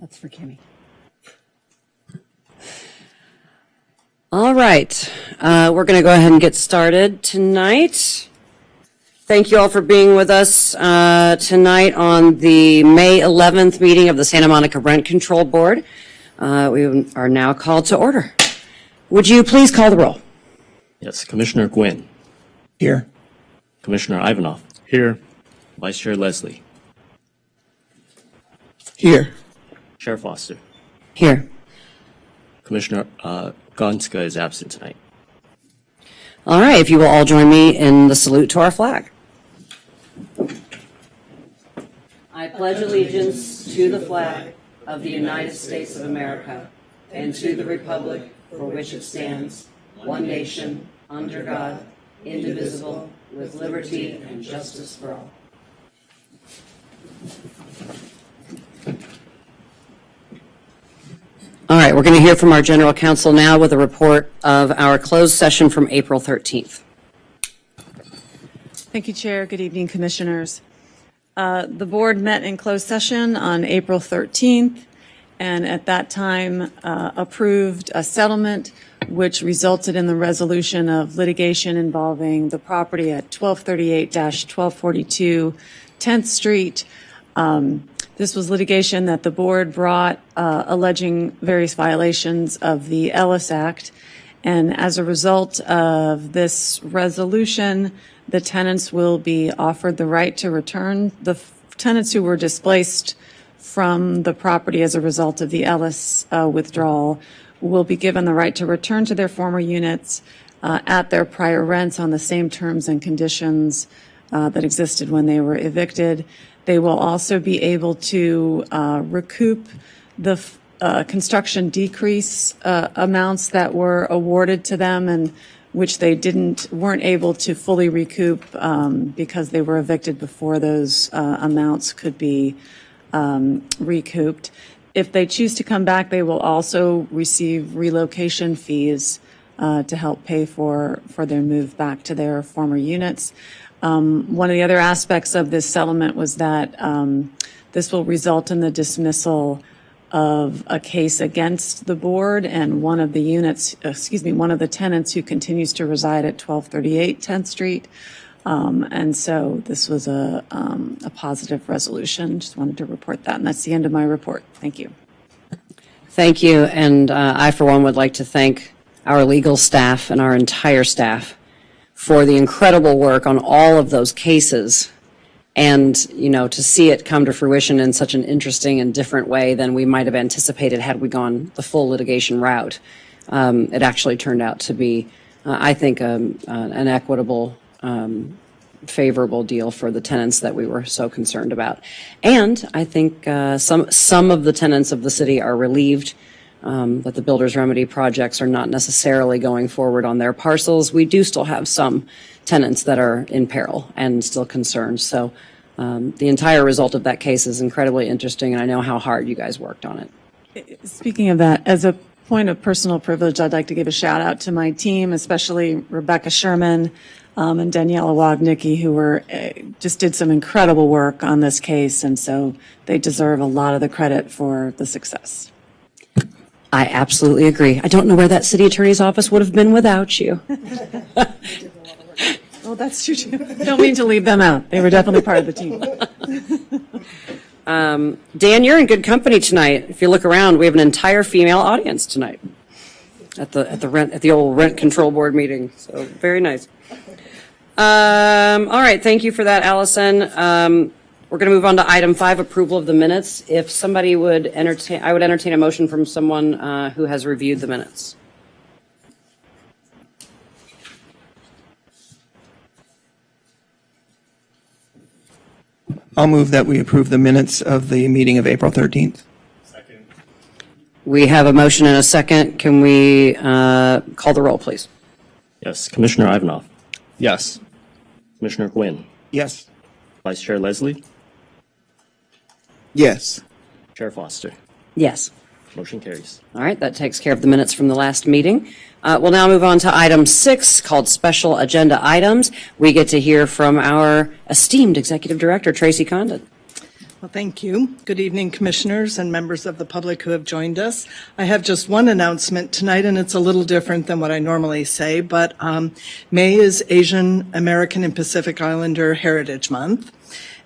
That's for Kimmy. All right. We're going to go ahead and get started tonight. Thank you all for being with us tonight on the May 11th meeting of the Santa Monica Rent Control Board. We are now called to order. Would you please call the roll? Yes, Commissioner Gwynn. Here. Commissioner Ivanov. Here. Vice Chair Leslie. Here. Chair Foster. Here. Commissioner Gonska is absent tonight. All right, if you will all join me in the salute to our flag. I pledge allegiance to the flag of the United States of America and to the republic for which it stands, one nation, under God, indivisible, with liberty and justice for all. All right, we're going to hear from our general counsel now with a report of our closed session from April 13th. Thank you, Chair. Good evening, Commissioners. The board met in closed session on April 13th, and at that time approved a settlement which resulted in the resolution of litigation involving the property at 1238-1242 10th Street. This was litigation that the board brought alleging various violations of the Ellis Act. And as a result of this resolution, the tenants will be offered the right to return. The tenants who were displaced from the property as a result of the Ellis withdrawal will be given the right to return to their former units at their prior rents on the same terms and conditions that existed when they were evicted. They will also be able to recoup the construction decrease amounts that were awarded to them and which they weren't able to fully recoup because they were evicted before those amounts could be recouped. If they choose to come back, they will also receive relocation fees to help pay for their move back to their former units. One of the other aspects of this settlement was that this will result in the dismissal of a case against the board and one of the tenants who continues to reside at 1238 10th Street. And so this was a positive resolution. Just wanted to report that. And that's the end of my report. Thank you. Thank you. And I, for one, would like to thank our legal staff and our entire staff for the incredible work on all of those cases, and to see it come to fruition in such an interesting and different way than we might have anticipated had we gone the full litigation route. It actually turned out to be, I think, an equitable, favorable deal for the tenants that we were so concerned about. And I think some of the tenants of the city are relieved that the Builder's Remedy projects are not necessarily going forward on their parcels. We do still have some tenants that are in peril and still concerned. So the entire result of that case is incredibly interesting, and I know how hard you guys worked on it. Speaking of that, as a point of personal privilege, I'd like to give a shout out to my team, especially Rebecca Sherman and Daniela Wagnicki, who just did some incredible work on this case, and so they deserve a lot of the credit for the success. I absolutely agree. I don't know where that city attorney's office would have been without you. Well, that's true too. Don't mean to leave them out. They were definitely part of the team. Dan, you're in good company tonight. If you look around, we have an entire female audience tonight at the old Rent Control Board meeting. So very nice. All right, thank you for that, Allison. We're going to move on to item 5, approval of the minutes. If somebody would I would entertain a motion from someone who has reviewed the minutes. I'll move that we approve the minutes of the meeting of April 13th. Second. We have a motion and a second. Can we call the roll, please? Yes, Commissioner Ivanov. Yes. Commissioner Gwynn. Yes. Vice Chair Leslie. Yes. Chair Foster. Yes. Motion carries. All right, that takes care of the minutes from the last meeting. We'll now move on to item 6, called special agenda items. We get to hear from our esteemed Executive Director, Tracy Condon. Well, thank you. Good evening, commissioners and members of the public who have joined us. I have just one announcement tonight, and it's a little different than what I normally say, but May is Asian American and Pacific Islander Heritage Month.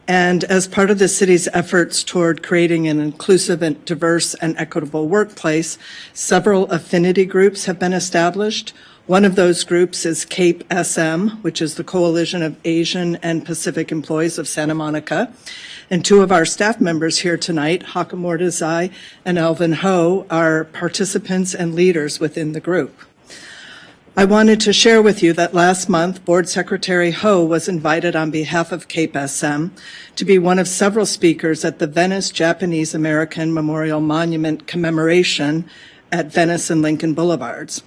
And as part of the city's efforts toward creating an inclusive and diverse and equitable workplace, several affinity groups have been established. One of those groups is CAPE SM, which is the Coalition of Asian and Pacific Employees of Santa Monica. And two of our staff members here tonight, Haka Mordezai and Alvin Ho, are participants and leaders within the group. I wanted to share with you that last month, Board Secretary Ho was invited on behalf of CAPE SM to be one of several speakers at the Venice Japanese American Memorial Monument commemoration at Venice and Lincoln Boulevards.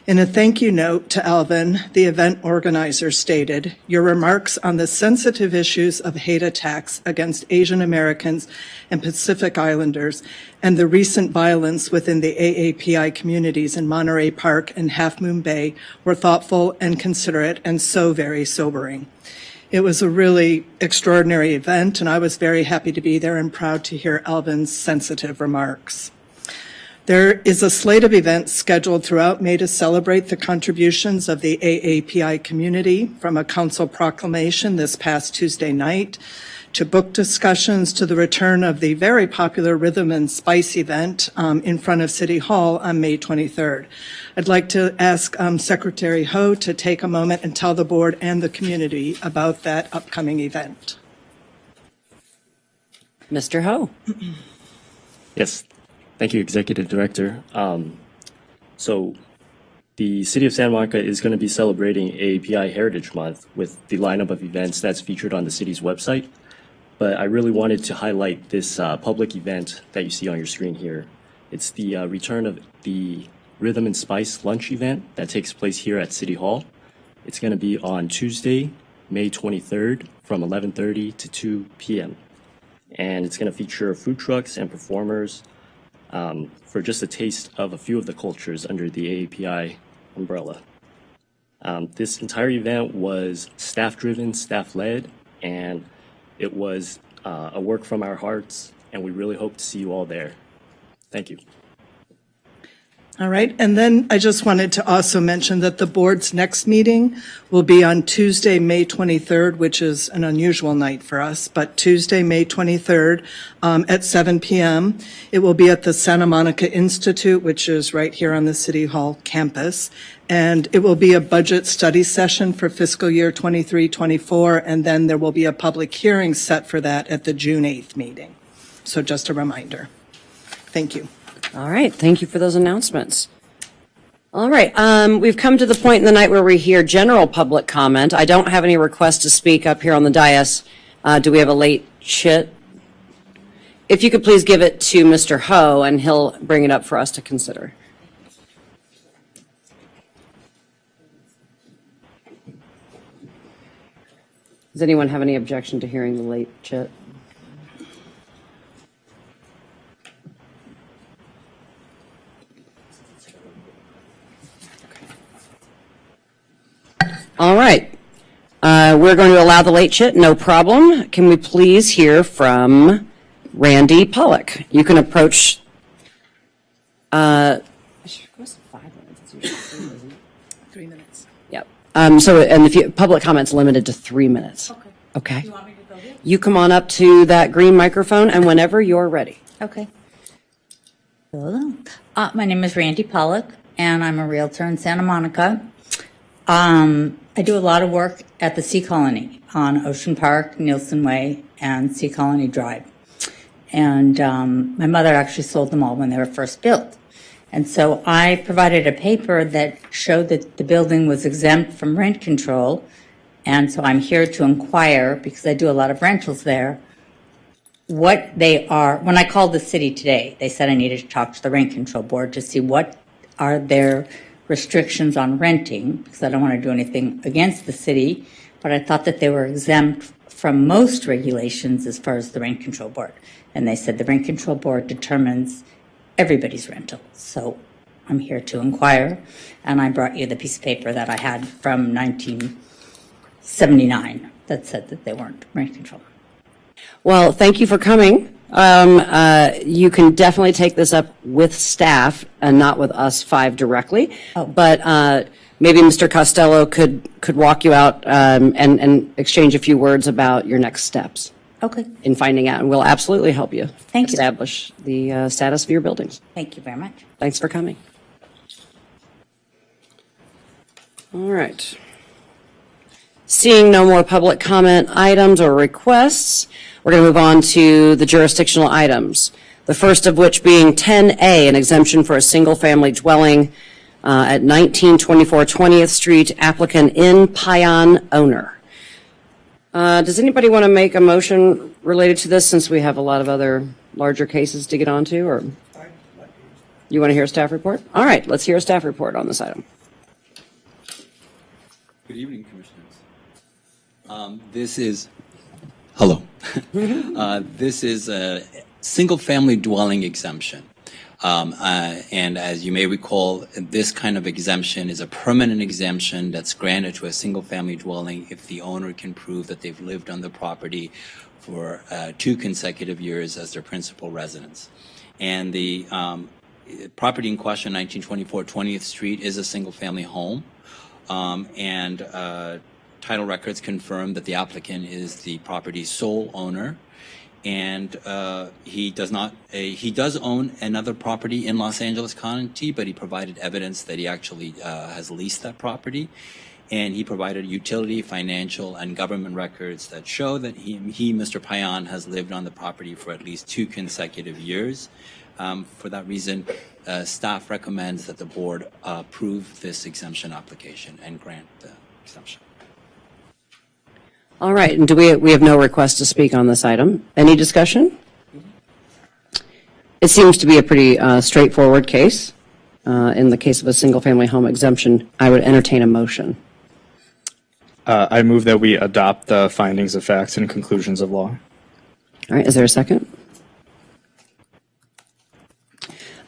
In a thank you note to Alvin, the event organizer stated, "Your remarks on the sensitive issues of hate attacks against Asian Americans and Pacific Islanders and the recent violence within the AAPI communities in Monterey Park and Half Moon Bay were thoughtful and considerate and so very sobering." It was a really extraordinary event, and I was very happy to be there and proud to hear Alvin's sensitive remarks. There is a slate of events scheduled throughout May to celebrate the contributions of the AAPI community, from a council proclamation this past Tuesday night, to book discussions, to the return of the very popular Rhythm and Spice event in front of City Hall on May 23rd. I'd like to ask Secretary Ho to take a moment and tell the board and the community about that upcoming event. Mr. Ho. Yes. Thank you, Executive Director. So the City of Santa Monica is going to be celebrating AAPI Heritage Month with the lineup of events that's featured on the city's website. But I really wanted to highlight this public event that you see on your screen here. It's the return of the Rhythm and Spice lunch event that takes place here at City Hall. It's going to be on Tuesday, May 23rd from 11:30 to 2 p.m. And it's going to feature food trucks and performers for just a taste of a few of the cultures under the AAPI umbrella. This entire event was staff-driven, staff-led, and it was a work from our hearts, and we really hope to see you all there. Thank you. All right, and then I just wanted to also mention that the board's next meeting will be on Tuesday, May 23rd, which is an unusual night for us, but Tuesday, May 23rd at 7 p.m. It will be at the Santa Monica Institute, which is right here on the City Hall campus, and it will be a budget study session for fiscal year 23-24, and then there will be a public hearing set for that at the June 8th meeting. So just a reminder. Thank you. All right, thank you for those announcements. All right, we've come to the point in the night where we hear general public comment. I don't have any requests to speak up here on the dais. Do we have a late chit? If you could please give it to Mr. Ho, and he'll bring it up for us to consider. Does anyone have any objection to hearing the late chit? All right. We're going to allow the late chit, no problem. Can we please hear from Randy Pollock? You can approach. 5 minutes. 3 minutes. Yep. So, and if public comment's limited to 3 minutes. Okay. Okay. Do you want me to go here? You come on up to that green microphone, and whenever you're ready. Okay. Hello. My name is Randy Pollock, and I'm a realtor in Santa Monica. I do a lot of work at the Sea Colony on Ocean Park, Nielsen Way, and Sea Colony Drive. And my mother actually sold them all when they were first built. And so I provided a paper that showed that the building was exempt from rent control. And so I'm here to inquire, because I do a lot of rentals there, what they are. When I called the city today, they said I needed to talk to the rent control board to see what are their restrictions on renting, because I don't want to do anything against the city, but I thought that they were exempt from most regulations as far as the rent control board. And they said the rent control board determines everybody's rental. So I'm here to inquire, and I brought you the piece of paper that I had from 1979 that said that they weren't rent control. Well, thank you for coming. You can definitely take this up with staff and not with us five directly. But maybe Mr. Costello could walk you out and exchange a few words about your next steps Okay. in finding out. And we'll absolutely help you Thank you. establish the status of your buildings. Thank you very much. Thanks for coming. All right. Seeing no more public comment items or requests, we're going to move on to the jurisdictional items. The first of which being 10A, an exemption for a single-family dwelling at 1924 20th Street, applicant in Payan owner. Does anybody want to make a motion related to this, since we have a lot of other larger cases to get onto, or you want to hear a staff report? All right, let's hear a staff report on this item. Good evening, Commissioners. Hello. This is a single-family dwelling exemption. And as you may recall, this kind of exemption is a permanent exemption that's granted to a single-family dwelling if the owner can prove that they've lived on the property for 2 consecutive years as their principal residence. And the property in question, 1924 20th Street, is a single-family home. Title records confirm that the applicant is the property's sole owner, and he does own another property in Los Angeles County, but he provided evidence that he actually has leased that property, and he provided utility, financial, and government records that show that he, Mr. Payan, has lived on the property for at least 2 consecutive years. For that reason, staff recommends that the board approve this exemption application and grant the exemption. All right, and we have no request to speak on this item. Any discussion? It seems to be a pretty straightforward case. In the case of a single-family home exemption, I would entertain a motion. I move that we adopt the findings of facts and conclusions of law. All right, is there a second?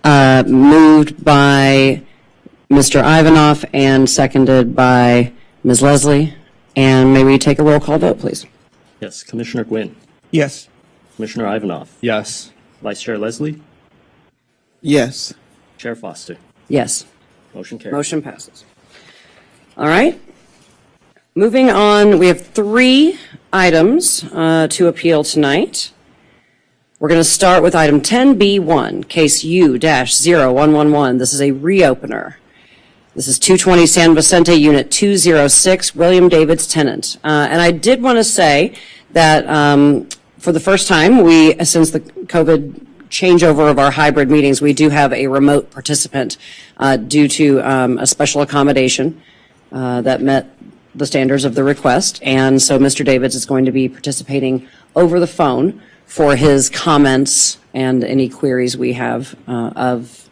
Moved by Mr. Ivanov and seconded by Ms. Leslie. And may we take a roll call vote, please? Yes, Commissioner Gwynn, Yes. Commissioner Ivanov, Yes. Vice Chair Leslie, Yes. Chair Foster. Yes. Motion carries. Motion passes. All right. Moving on, we have 3 items to appeal tonight. We're going to start with item 10B1, case U-0111. This is a reopener. This is 220 San Vicente, Unit 206, William David's tenant. And I did want to say that for the first time, since the COVID changeover of our hybrid meetings, we do have a remote participant due to a special accommodation that met the standards of the request. And so Mr. Davids is going to be participating over the phone for his comments and any queries we have of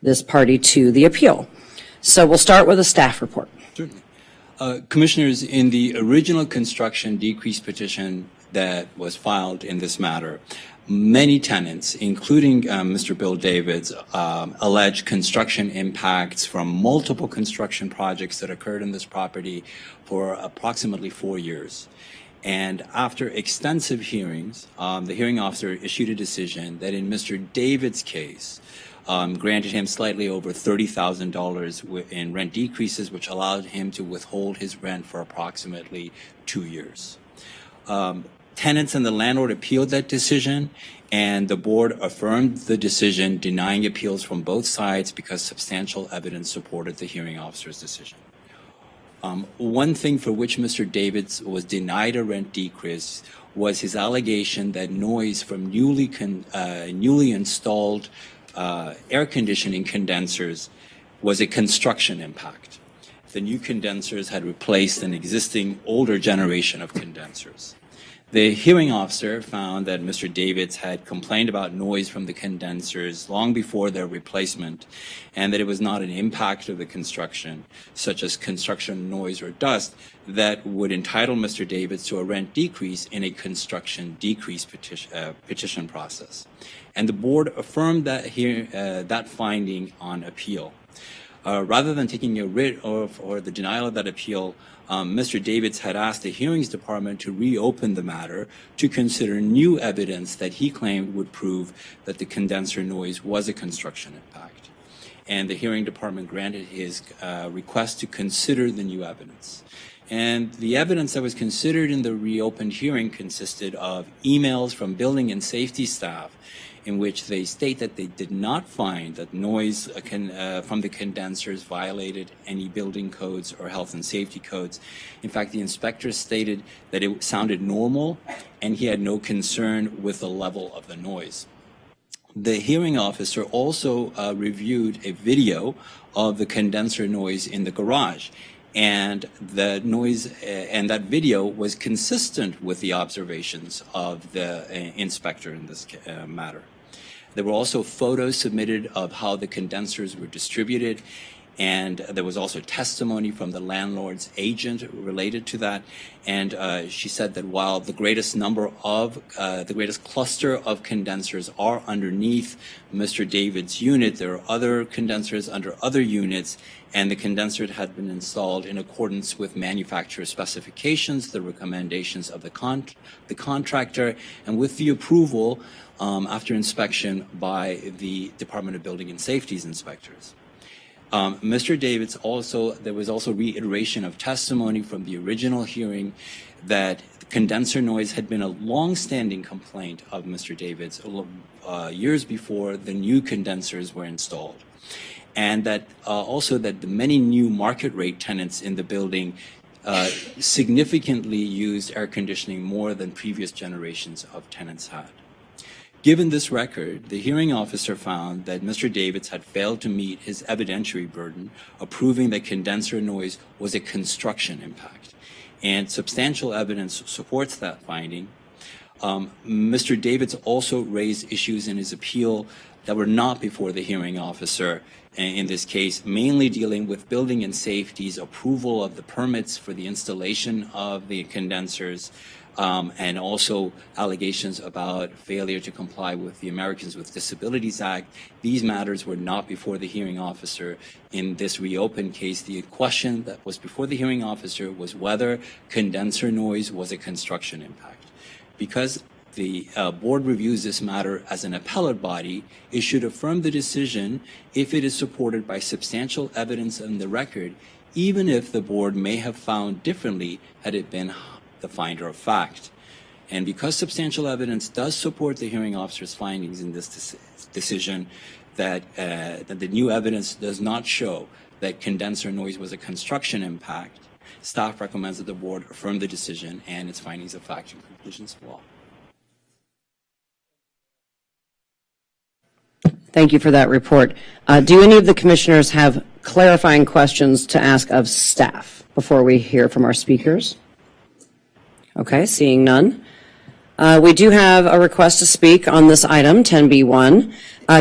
this party to the appeal. So we'll start with a staff report. Certainly. Commissioners, in the original construction decrease petition that was filed in this matter, many tenants, including Mr. Bill Davids, alleged construction impacts from multiple construction projects that occurred in this property for approximately 4 years. And after extensive hearings, the hearing officer issued a decision that in Mr. David's case, granted him slightly over $30,000 in rent decreases, which allowed him to withhold his rent for approximately 2 years. Tenants and the landlord appealed that decision, and the board affirmed the decision, denying appeals from both sides because substantial evidence supported the hearing officer's decision. One thing for which Mr. Davids was denied a rent decrease was his allegation that noise from newly installed air conditioning condensers was a construction impact. The new condensers had replaced an existing older generation of condensers. The hearing officer found that Mr. Davids had complained about noise from the condensers long before their replacement, and that it was not an impact of the construction, such as construction noise or dust, that would entitle Mr. Davids to a rent decrease in a construction decrease petition process. And the board affirmed that finding on appeal. Rather than taking a writ or the denial of that appeal, Mr. Davids had asked the hearings department to reopen the matter to consider new evidence that he claimed would prove that the condenser noise was a construction impact. And the hearing department granted his request to consider the new evidence. And the evidence that was considered in the reopened hearing consisted of emails from building and safety staff in which they state that they did not find that noise from the condensers violated any building codes or health and safety codes. In fact, the inspector stated that it sounded normal and he had no concern with the level of the noise. The hearing officer also reviewed a video of the condenser noise in the garage. And the noise and that video was consistent with the observations of the inspector in this matter. There were also photos submitted of how the condensers were distributed, and there was also testimony from the landlord's agent related to that. And she said that while the greatest cluster of condensers are underneath Mr. David's unit, there are other condensers under other units, and the condenser had been installed in accordance with manufacturer specifications, the recommendations of the contractor, and with the approval after inspection by the Department of Building and Safety's inspectors. Mr. Davids there was also reiteration of testimony from the original hearing that condenser noise had been a long-standing complaint of Mr. Davids years before the new condensers were installed. And that also that the many new market rate tenants in the building significantly used air conditioning more than previous generations of tenants had. Given this record, the hearing officer found that Mr. Davids had failed to meet his evidentiary burden of proving that condenser noise was a construction impact. And substantial evidence supports that finding. Mr. Davids also raised issues in his appeal that were not before the hearing officer in this case, mainly dealing with building and safety's approval of the permits for the installation of the condensers, and also allegations about failure to comply with the Americans with Disabilities Act. These matters were not before the hearing officer in this reopened case. The question that was before the hearing officer was whether condenser noise was a construction impact. Because the board reviews this matter as an appellate body, it should affirm the decision if it is supported by substantial evidence in the record, even if the board may have found differently had it been the finder of fact. And because substantial evidence does support the hearing officer's findings in this decision, that the new evidence does not show that condenser noise was a construction impact, staff recommends that the board affirm the decision and its findings of fact and conclusions of law. Thank you for that report. Do any of the commissioners have clarifying questions to ask of staff before we hear from our speakers? Okay, seeing none. We do have a request to speak on this item, 10B1.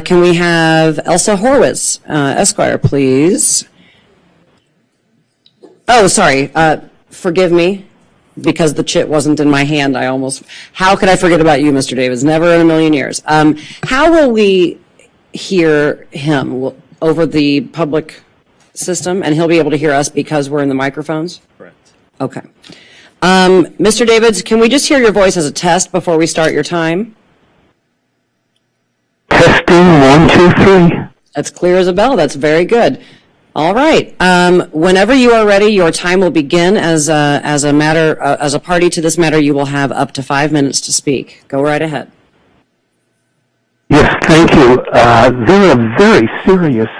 Can we have Elsa Horwitz, Esquire, please? Oh, sorry. Forgive me, because the chit wasn't in my hand. How could I forget about you, Mr. Davids? Never in a million years. How will we hear him? Over the public system, and he'll be able to hear us because we're in the microphones? Correct. Okay. Mr. Davids, can we just hear your voice as a test before we start your time? Testing, 1, 2, 3. That's clear as a bell. That's very good. All right. Whenever you are ready, your time will begin. As a party to this matter, you will have up to 5 minutes to speak. Go right ahead. Yes, thank you. There are very serious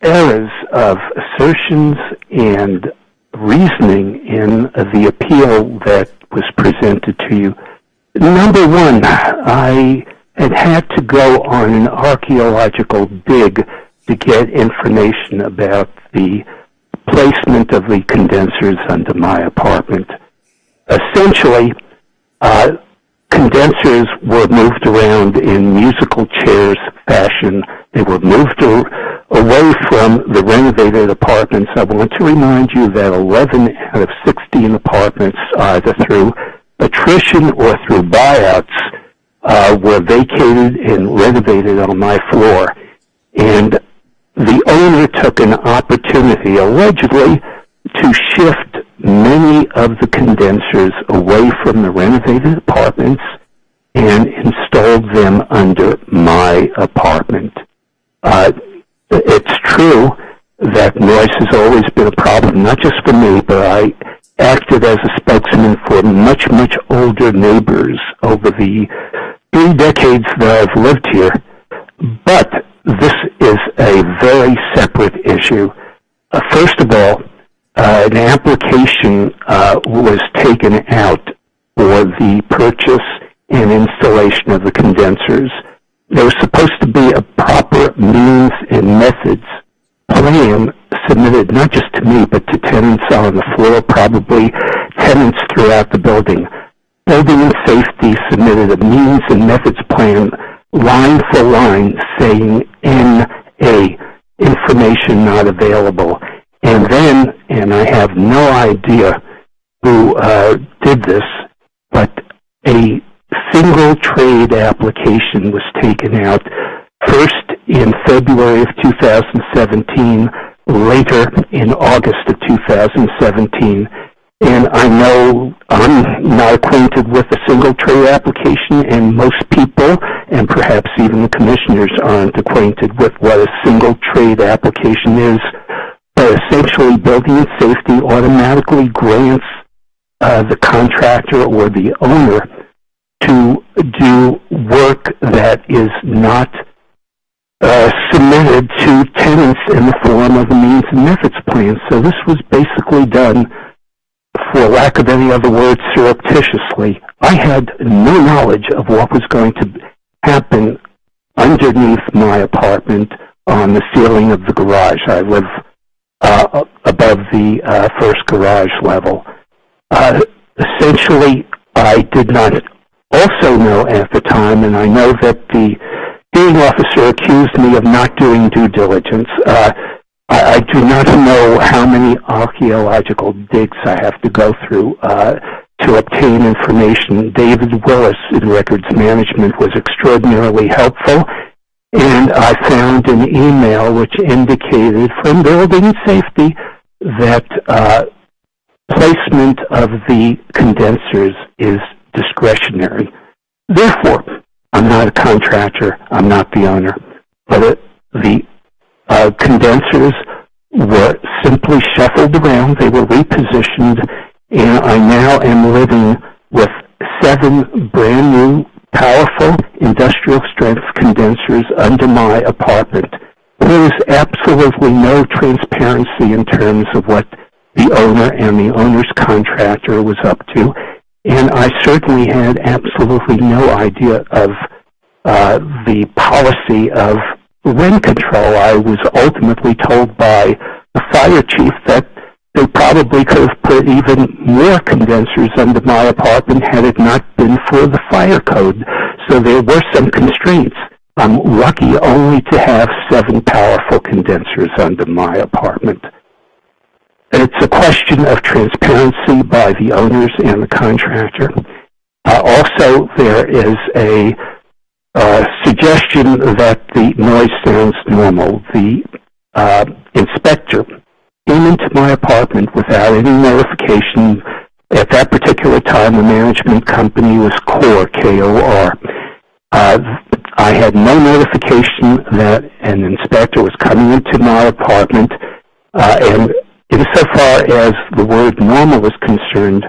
errors of assertions and reasoning in the appeal that was presented to you. Number one, I had to go on an archaeological dig to get information about the placement of the condensers under my apartment. Essentially, condensers were moved around in musical chairs fashion. They were moved away from the renovated apartments. I want to remind you that 11 out of 16 apartments, either through attrition or through buyouts, were vacated and renovated on my floor. And the owner took an opportunity, allegedly, to shift many of the condensers away from the renovated apartments and installed them under my apartment. It's true that noise has always been a problem, not just for me, but I acted as a spokesman for much, much older neighbors over the 3 decades that I've lived here. But this is a very separate issue. First of all, an application was taken out for the purchase and installation of the condensers. There was supposed to be a proper means and methods plan submitted not just to me, but to tenants on the floor, probably tenants throughout the building. Building and Safety submitted a means and methods plan line for line saying NA, information not available. And then, and I have no idea who did this, but a single trade application was taken out first in February of 2017, later in August of 2017. And I know I'm not acquainted with a single trade application, and most people, and perhaps even the commissioners, aren't acquainted with what a single trade application is. But essentially, Building and Safety automatically grants the contractor or the owner to do work that is not submitted to tenants in the form of a means and methods plan. So this was basically done, for lack of any other word, surreptitiously. I had no knowledge of what was going to happen underneath my apartment on the ceiling of the garage. I live above the first garage level. Essentially, I did not also know at the time, and I know that the hearing officer accused me of not doing due diligence. I do not know how many archaeological digs I have to go through to obtain information. David Willis in Records Management was extraordinarily helpful, and I found an email which indicated from Building and Safety that placement of the condensers is discretionary. Therefore, I'm not a contractor, I'm not the owner, but the condensers were simply shuffled around, they were repositioned, and I now am living with 7 brand new, powerful, industrial strength condensers under my apartment. There is absolutely no transparency in terms of what the owner and the owner's contractor was up to, and I certainly had absolutely no idea of the policy of rent control. I was ultimately told by the fire chief that they probably could have put even more condensers under my apartment had it not been for the fire code. So there were some constraints. I'm lucky only to have 7 powerful condensers under my apartment. It's a question of transparency by the owners and the contractor. Also, there is a suggestion that the noise sounds normal. The inspector came into my apartment without any notification. At that particular time, the management company was KOR, K-O-R. I had no notification that an inspector was coming into my apartment, and insofar as the word normal is concerned,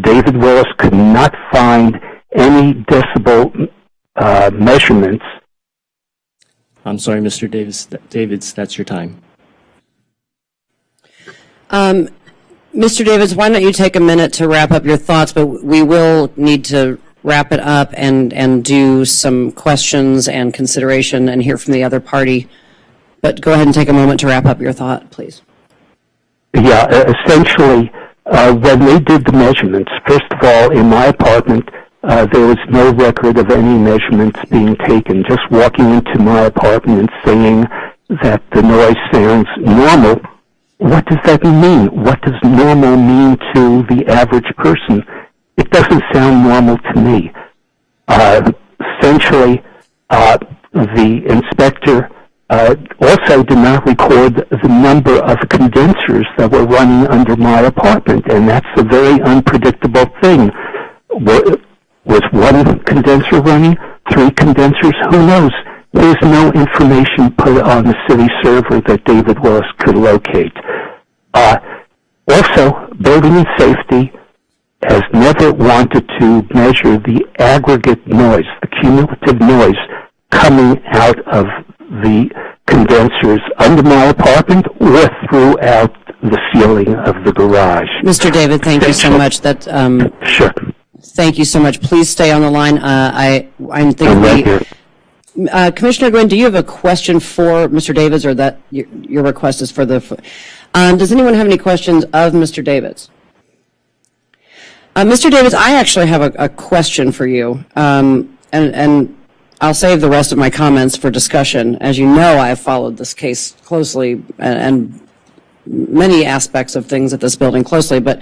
David Willis could not find any decibel measurements. I'm sorry, Mr. Davids, that's your time. Mr. Davids, why don't you take a minute to wrap up your thoughts, but we will need to wrap it up and do some questions and consideration and hear from the other party. But go ahead and take a moment to wrap up your thought, please. Yeah, essentially, when they did the measurements, first of all, in my apartment, there was no record of any measurements being taken. Just walking into my apartment and saying that the noise sounds normal, what does that mean? What does normal mean to the average person? It doesn't sound normal to me. Essentially, the inspector also did not record the number of condensers that were running under my apartment, and that's a very unpredictable thing. Was one condenser running? 3 condensers? Who knows? There's no information put on the city server that David Willis could locate. Also, Building and Safety has never wanted to measure the aggregate noise, the cumulative noise coming out of the condensers under my apartment or throughout the ceiling of the garage. Mr. David, thank you so much. That Sure. Thank you so much. Please stay on the line. I'm thinking Commissioner Gwynn, do you have a question for Mr. Davids, or that your request is for the? Does anyone have any questions of Mr. Davids? Mr. Davids, I actually have a question for you, and I'll save the rest of my comments for discussion. As you know, I have followed this case closely and many aspects of things at this building closely, but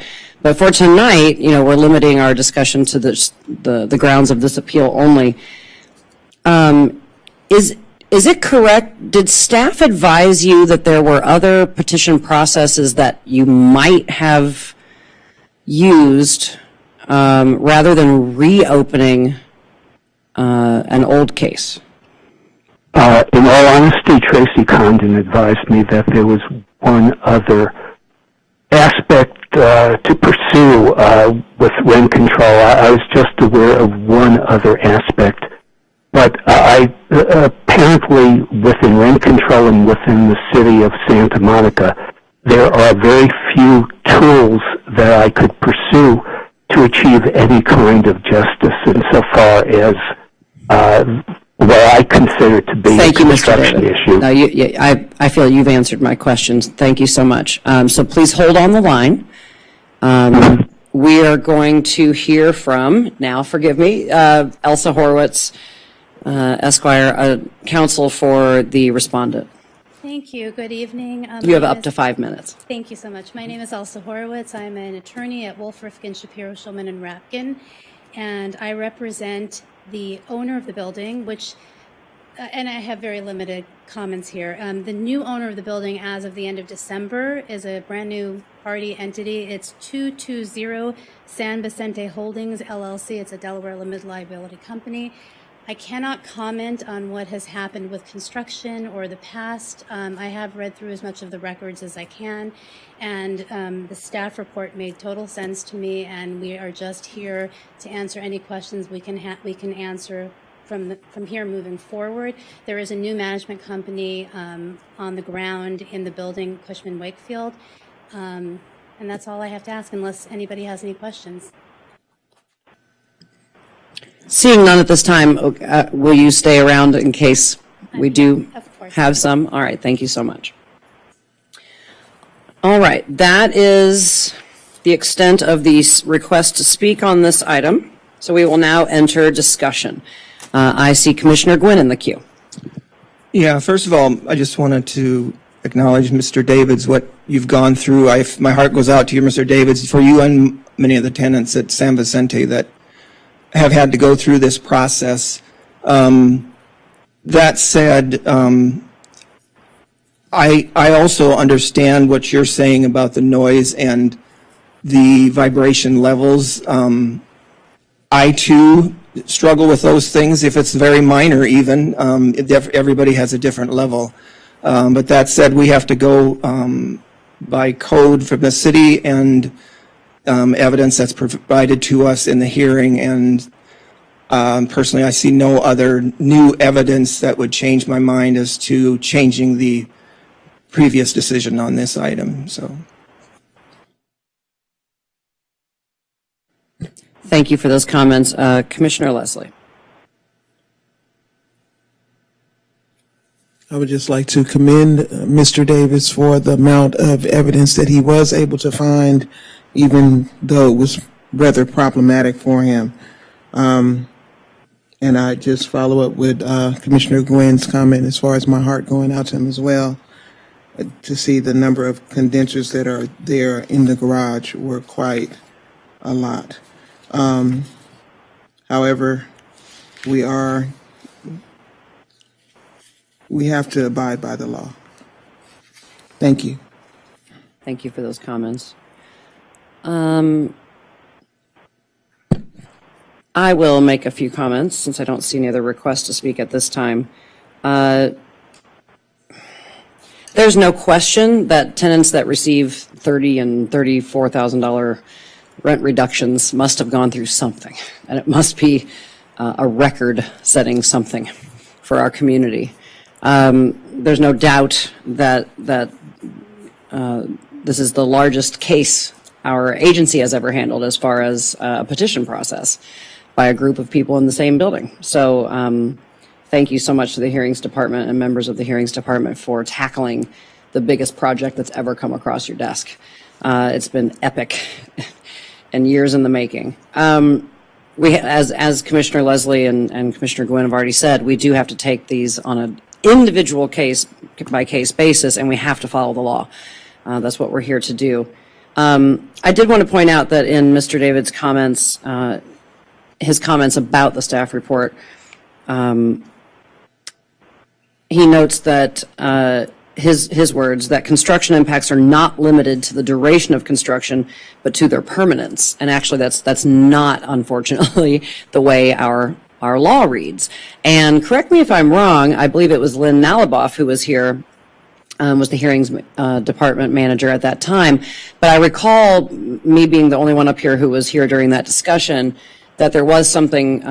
for tonight, we're limiting our discussion to the grounds of this appeal only. Is it correct? Did staff advise you that there were other petition processes that you might have used rather than reopening an old case? In all honesty, Tracy Condon advised me that there was one other aspect to pursue with rent control. I was just aware of one other aspect. But apparently within rent control and within the city of Santa Monica, there are very few tools that I could pursue to achieve any kind of justice insofar as what I consider to be a construction issue. No, I feel you've answered my questions. Thank you so much. So please hold on the line. We are going to hear from, now forgive me, Elsa Horowitz, Esquire, counsel for the respondent. Thank you. Good evening. You have up to 5 minutes. Thank you so much. My name is Elsa Horowitz. I'm an attorney at Wolf, Rifkin, Shapiro, Schulman, and Rapkin, and I represent the owner of the building, which, and I have very limited comments here. The new owner of the building as of the end of December is a brand new party entity. It's 220 San Vicente Holdings, LLC. It's a Delaware limited liability company. I cannot comment on what has happened with construction or the past. I have read through as much of the records as I can, and the staff report made total sense to me, and we are just here to answer any questions we can answer from here moving forward. There is a new management company on the ground in the building, Cushman Wakefield, and that's all I have to ask unless anybody has any questions. Seeing none at this time, will you stay around in case we do have some? All right, thank you so much. All right, that is the extent of the request to speak on this item. So we will now enter discussion. I see Commissioner Gwynn in the queue. Yeah, first of all, I just wanted to acknowledge Mr. Davids, what you've gone through. My heart goes out to you, Mr. Davids, for you and many of the tenants at San Vicente that have had to go through this process. That said, I also understand what you're saying about the noise and the vibration levels. I too struggle with those things if it's very minor even. Everybody has a different level. But that said, we have to go by code from the city and evidence that's provided to us in the hearing, and personally I see no other new evidence that would change my mind as to changing the previous decision on this item. So, thank you for those comments. Commissioner Leslie. I would just like to commend Mr. Davis for the amount of evidence that he was able to find, even though it was rather problematic for him. And I just follow up with Commissioner Gwynn's comment as far as my heart going out to him as well. To see the number of condensers that are there in the garage were quite a lot. However, we are we have to abide by the law. Thank you. Thank you for those comments. I will make a few comments since I don't see any other requests to speak at this time. There's no question that tenants that receive $30,000 and $34,000 rent reductions must have gone through something, and it must be a record-setting something for our community. There's no doubt that this is the largest case our agency has ever handled as far as a petition process by a group of people in the same building. So thank you so much to the Hearings Department and members of the Hearings Department for tackling the biggest project that's ever come across your desk. It's been epic and years in the making. As Commissioner Leslie and Commissioner Gwynn have already said, we do have to take these on an individual case-by-case basis, and we have to follow the law. That's what we're here to do. I did want to point out that in Mr. David's comments, his comments about the staff report, he notes that his words, that construction impacts are not limited to the duration of construction, but to their permanence. And actually, that's not, unfortunately, the way our law reads. And correct me if I'm wrong, I believe it was Lynn Naliboff who was here, was the Hearings Department manager at that time. But I recall me being the only one up here who was here during that discussion, that there was something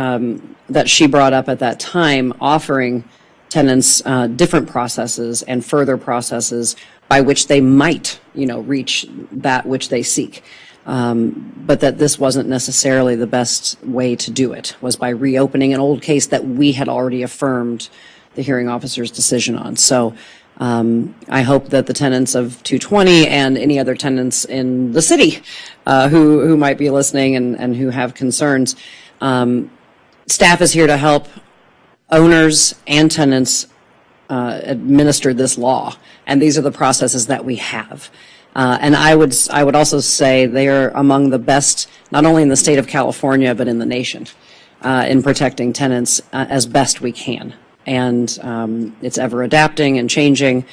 that she brought up at that time offering tenants different processes and further processes by which they might, reach that which they seek. But that this wasn't necessarily the best way to do it, was by reopening an old case that we had already affirmed the hearing officer's decision on. So I hope that the tenants of 220 and any other tenants in the city who might be listening and who have concerns, staff is here to help owners and tenants administer this law, and these are the processes that we have. And I would also say they are among the best, not only in the state of California, but in the nation, in protecting tenants as best we can. And it's ever adapting and changing,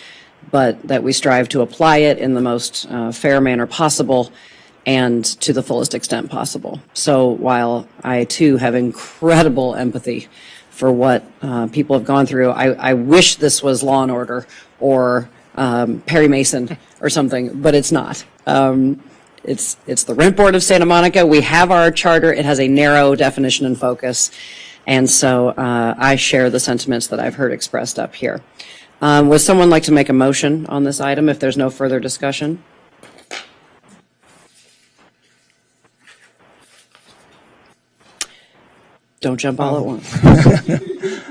but that we strive to apply it in the most fair manner possible and to the fullest extent possible. So while I too have incredible empathy for what people have gone through, I wish this was Law and Order or Perry Mason or something, but it's not. It's the Rent Board of Santa Monica. We have our charter. It has a narrow definition and focus. And so I share the sentiments that I've heard expressed up here. Would someone like to make a motion on this item if there's no further discussion? Don't jump all at once.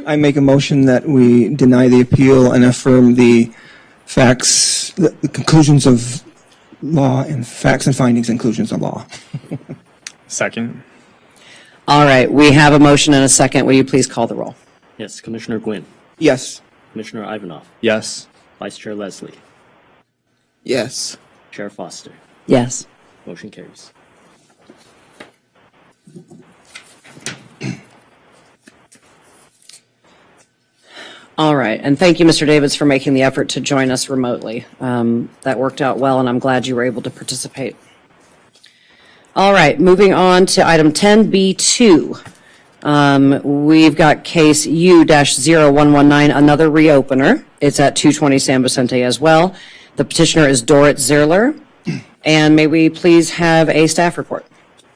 I make a motion that we deny the appeal and affirm the facts, the conclusions of law and facts and findings and conclusions of law. Second. All right, we have a motion and a second. Will you please call the roll? Yes, Commissioner Gwynn, Yes. Commissioner Ivanov, Yes. Vice Chair Leslie, Yes. Chair Foster. Yes. Motion carries. All right, and thank you, Mr. Davids, for making the effort to join us remotely. That worked out well, and I'm glad you were able to participate. All right, moving on to item 10B2. We've got case U-0119, another reopener. It's at 220 San Vicente as well. The petitioner is Dorit Zierler. And may we please have a staff report?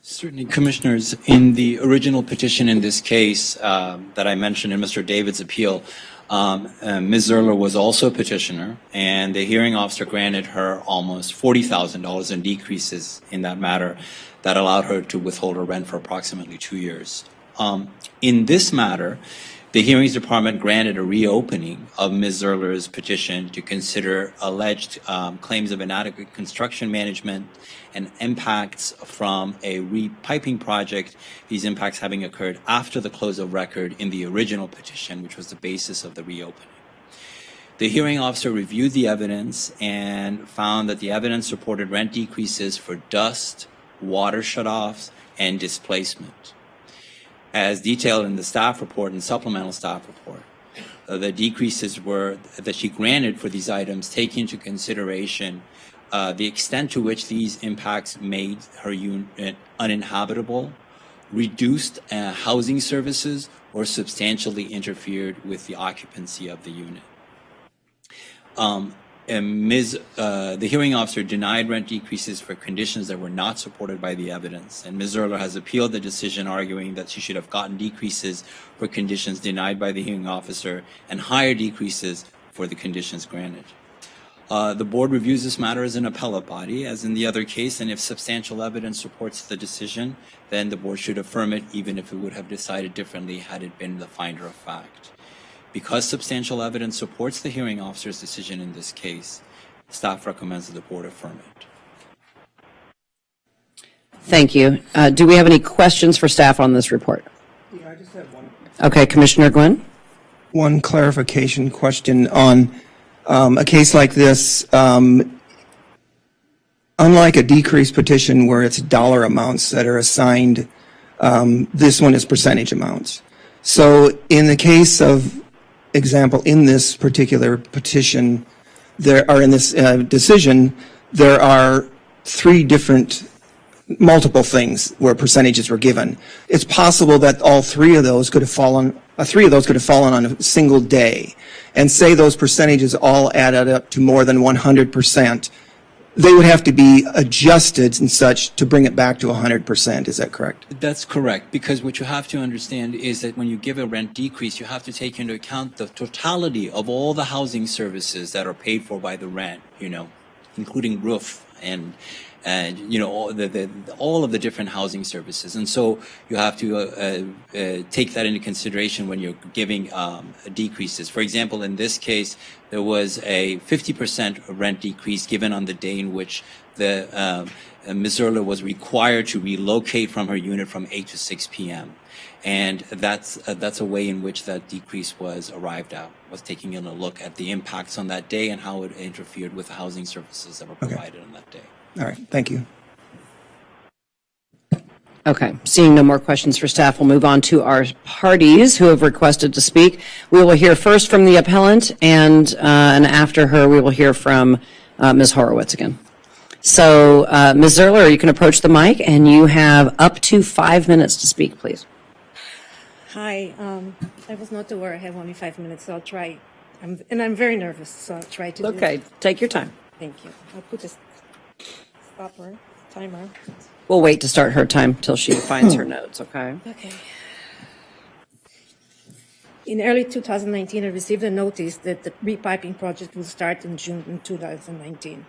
Certainly, Commissioners. In the original petition in this case that I mentioned in Mr. David's appeal, Ms. Zierler was also a petitioner, and the hearing officer granted her almost $40,000 in decreases in that matter that allowed her to withhold her rent for approximately 2 years. In this matter, the Hearings Department granted a reopening of Ms. Zierler's petition to consider alleged claims of inadequate construction management and impacts from a repiping project, these impacts having occurred after the close of record in the original petition, which was the basis of the reopening. The hearing officer reviewed the evidence and found that the evidence supported rent decreases for dust, water shutoffs, and displacement. As detailed in the staff report and supplemental staff report, the decreases that she granted for these items take into consideration the extent to which these impacts made her unit uninhabitable, reduced housing services, or substantially interfered with the occupancy of the unit. The hearing officer denied rent decreases for conditions that were not supported by the evidence, and Ms. Zerler has appealed the decision, arguing that she should have gotten decreases for conditions denied by the hearing officer and higher decreases for the conditions granted. The board reviews this matter as an appellate body, as in the other case, and if substantial evidence supports the decision, then the board should affirm it, even if it would have decided differently had it been the finder of fact. Because substantial evidence supports the hearing officer's decision in this case, staff recommends that the board affirm it. Thank you. Do we have any questions for staff on this report? Yeah, I just have one. Okay, Commissioner Gwynn? One clarification question on a case like this. Unlike a decrease petition where it's dollar amounts that are assigned, this one is percentage amounts. So in the case of example, in this particular petition, in this decision, there are three different multiple things where percentages were given. It's possible that all three of those could have fallen on a single day, and say those percentages all added up to more than 100%. They would have to be adjusted and such to bring it back to 100%. Is that correct? That's correct, because what you have to understand is that when you give a rent decrease, you have to take into account the totality of all the housing services that are paid for by the rent, including roof and all of the different housing services. And so you have to take that into consideration when you're giving decreases. For example, in this case, there was a 50% rent decrease given on the day in which Ms. Zerler was required to relocate from her unit from 8 to 6 p.m. And that's a way in which that decrease was arrived at, was taking in a look at the impacts on that day and how it interfered with the housing services that were provided on that day. All right, thank you. Okay, seeing no more questions for staff, we'll move on to our parties who have requested to speak. We will hear first from the appellant, and after her, we will hear from Ms. Horowitz again. So, Ms. Zerler, you can approach the mic, and you have up to 5 minutes to speak, please. Hi, I was not aware I have only 5 minutes, so I'll try. I'm very nervous, so I'll try to do Okay, take your time. Thank you. I'll put a stopper, timer. We'll wait to start her time till she finds her notes, okay? Okay. In early 2019, I received a notice that the repiping project will start in June 2019.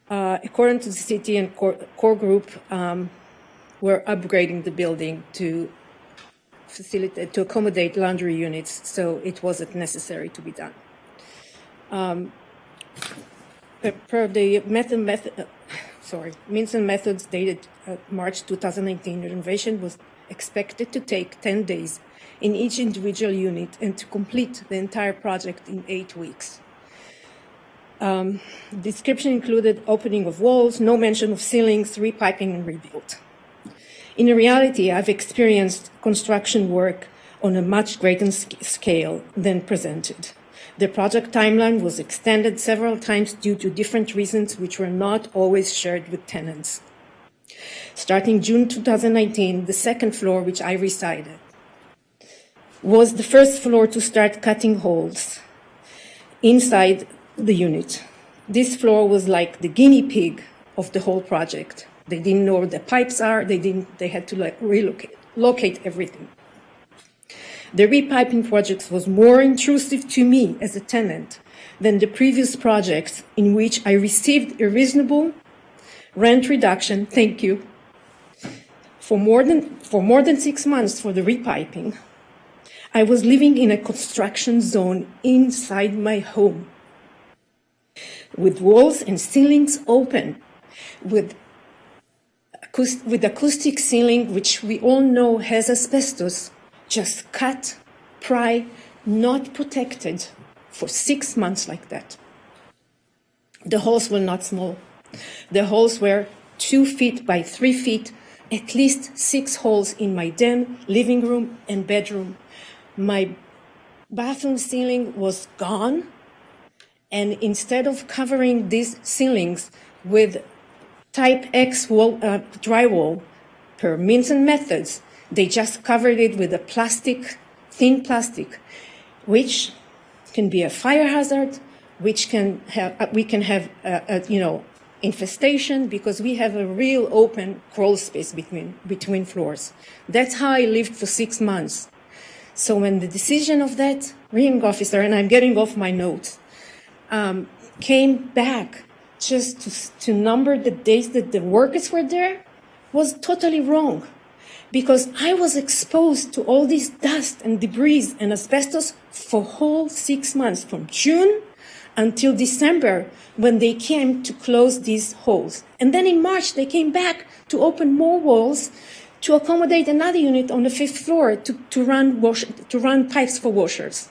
According to the city and core group, we're upgrading the building to accommodate laundry units, so it wasn't necessary to be done. Per the means and methods dated March 2019, the renovation was expected to take 10 days in each individual unit and to complete the entire project in 8 weeks. The description included opening of walls, no mention of ceilings, repiping and rebuild. In reality, I've experienced construction work on a much greater scale than presented. The project timeline was extended several times due to different reasons which were not always shared with tenants. Starting June 2019, the second floor, which I resided, was the first floor to start cutting holes inside the unit. This floor was like the guinea pig of the whole project. They didn't know where the pipes are. They had to locate everything. The repiping project was more intrusive to me as a tenant than the previous projects in which I received a reasonable rent reduction, thank you, for more than 6 months for the repiping. I was living in a construction zone inside my home, with walls and ceilings open, with acoustic ceiling, which we all know has asbestos, just cut, pry, not protected for 6 months like that. The holes were not small. The holes were 2 feet by 3 feet, at least 6 holes in my den, living room, and bedroom. My bathroom ceiling was gone. And instead of covering these ceilings with type X drywall per means and methods, they just covered it with a thin plastic, which can be a fire hazard, which can have, we can have, infestation because we have a real open crawl space between floors. That's how I lived for 6 months. So when the decision of that hearing officer, and I'm getting off my notes, came back just to number the days that the workers were there, was totally wrong. Because I was exposed to all this dust and debris and asbestos for whole 6 months, from June until December, when they came to close these holes. And then in March, they came back to open more walls to accommodate another unit on the 5th floor to run pipes for washers.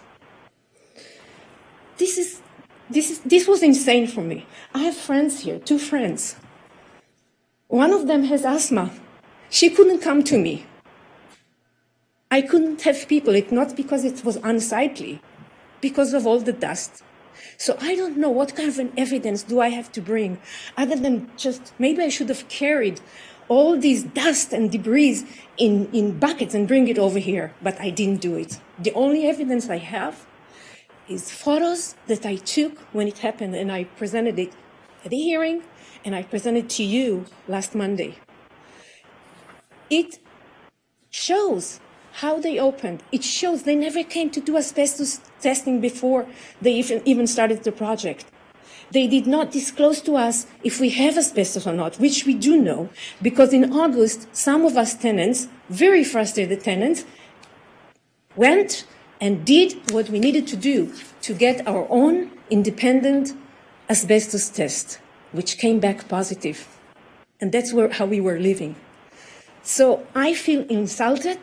This was insane for me. I have friends here, 2 friends. One of them has asthma. She couldn't come to me. I couldn't have people, not because it was unsightly, because of all the dust. So I don't know what kind of an evidence do I have to bring, other than just maybe I should have carried all these dust and debris in buckets and bring it over here, but I didn't do it. The only evidence I have is photos that I took when it happened, and I presented it at the hearing, and I presented to you last Monday. It shows how they opened. It shows they never came to do asbestos testing before they even started the project. They did not disclose to us if we have asbestos or not, which we do know, because in August, some of us tenants, very frustrated tenants, went and did what we needed to do to get our own independent asbestos test, which came back positive. And that's how we were living. So I feel insulted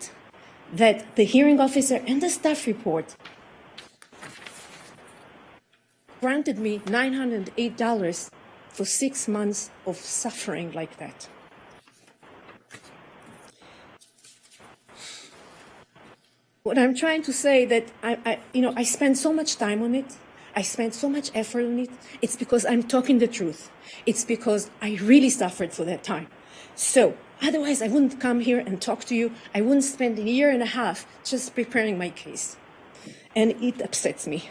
that the hearing officer and the staff report granted me $908 for 6 months of suffering like that. What I'm trying to say that I spent so much time on it. I spent so much effort on it. It's because I'm talking the truth. It's because I really suffered for that time. So otherwise, I wouldn't come here and talk to you. I wouldn't spend 1.5 years just preparing my case. And it upsets me.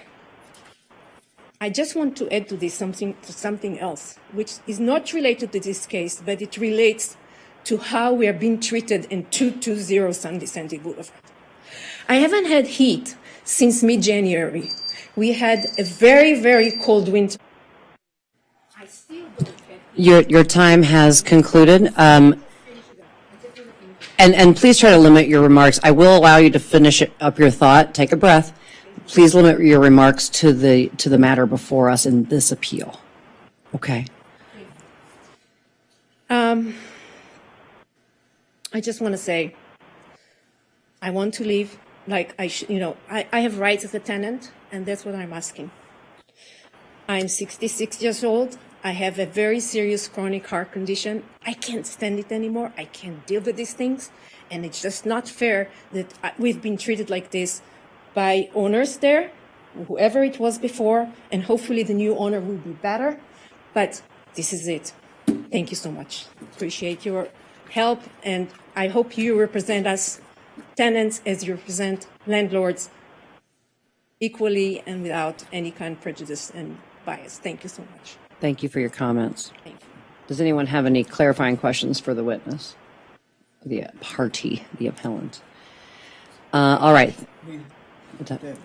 I just want to add to this something else, which is not related to this case, but it relates to how we are being treated in 220 San Vicente Boulevard. I haven't had heat since mid-January. We had a very, very cold winter. I still don't get heat. Your time has concluded. And please try to limit your remarks. I will allow you to finish up your thought. Take a breath. Please limit your remarks to the matter before us in this appeal. Okay. I just want to say, I want to leave like I have rights as a tenant, and that's what I'm asking. I'm 66 years old. I have a very serious chronic heart condition. I can't stand it anymore. I can't deal with these things. And it's just not fair that we've been treated like this by owners there, whoever it was before, and hopefully the new owner will be better. But this is it. Thank you so much. Appreciate your help, and I hope you represent us tenants as you represent landlords equally and without any kind of prejudice and bias. Thank you so much. Thank you for your comments. Thank you. Does anyone have any clarifying questions for the witness? The party, the appellant. All right.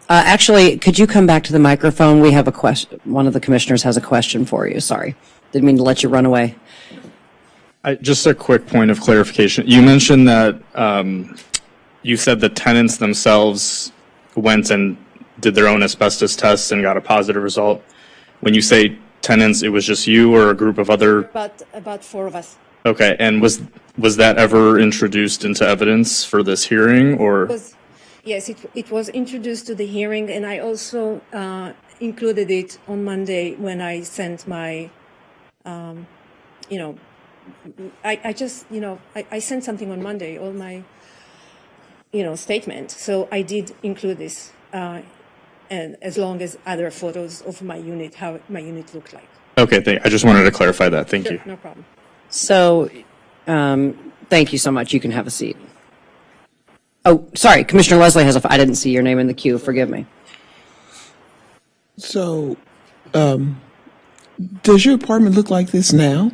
Actually, could you come back to the microphone? We have a question. One of the commissioners has a question for you. Sorry. Didn't mean to let you run away. Just a quick point of clarification. You mentioned that you said the tenants themselves went and did their own asbestos tests and got a positive result. When you say tenants, it was just you or a group of other? About 4 of us. Okay, and was that ever introduced into evidence for this hearing, or? Yes, it was introduced to the hearing, and I also included it on Monday when I sent my, I sent something on Monday, all my, statement. So I did include this. and as long as other photos of my unit, how my unit looked like. Okay, I just wanted to clarify that. Thank you. No problem. So, thank you so much. You can have a seat. Oh, sorry, Commissioner Leslie has I didn't see your name in the queue. Forgive me. So, does your apartment look like this now?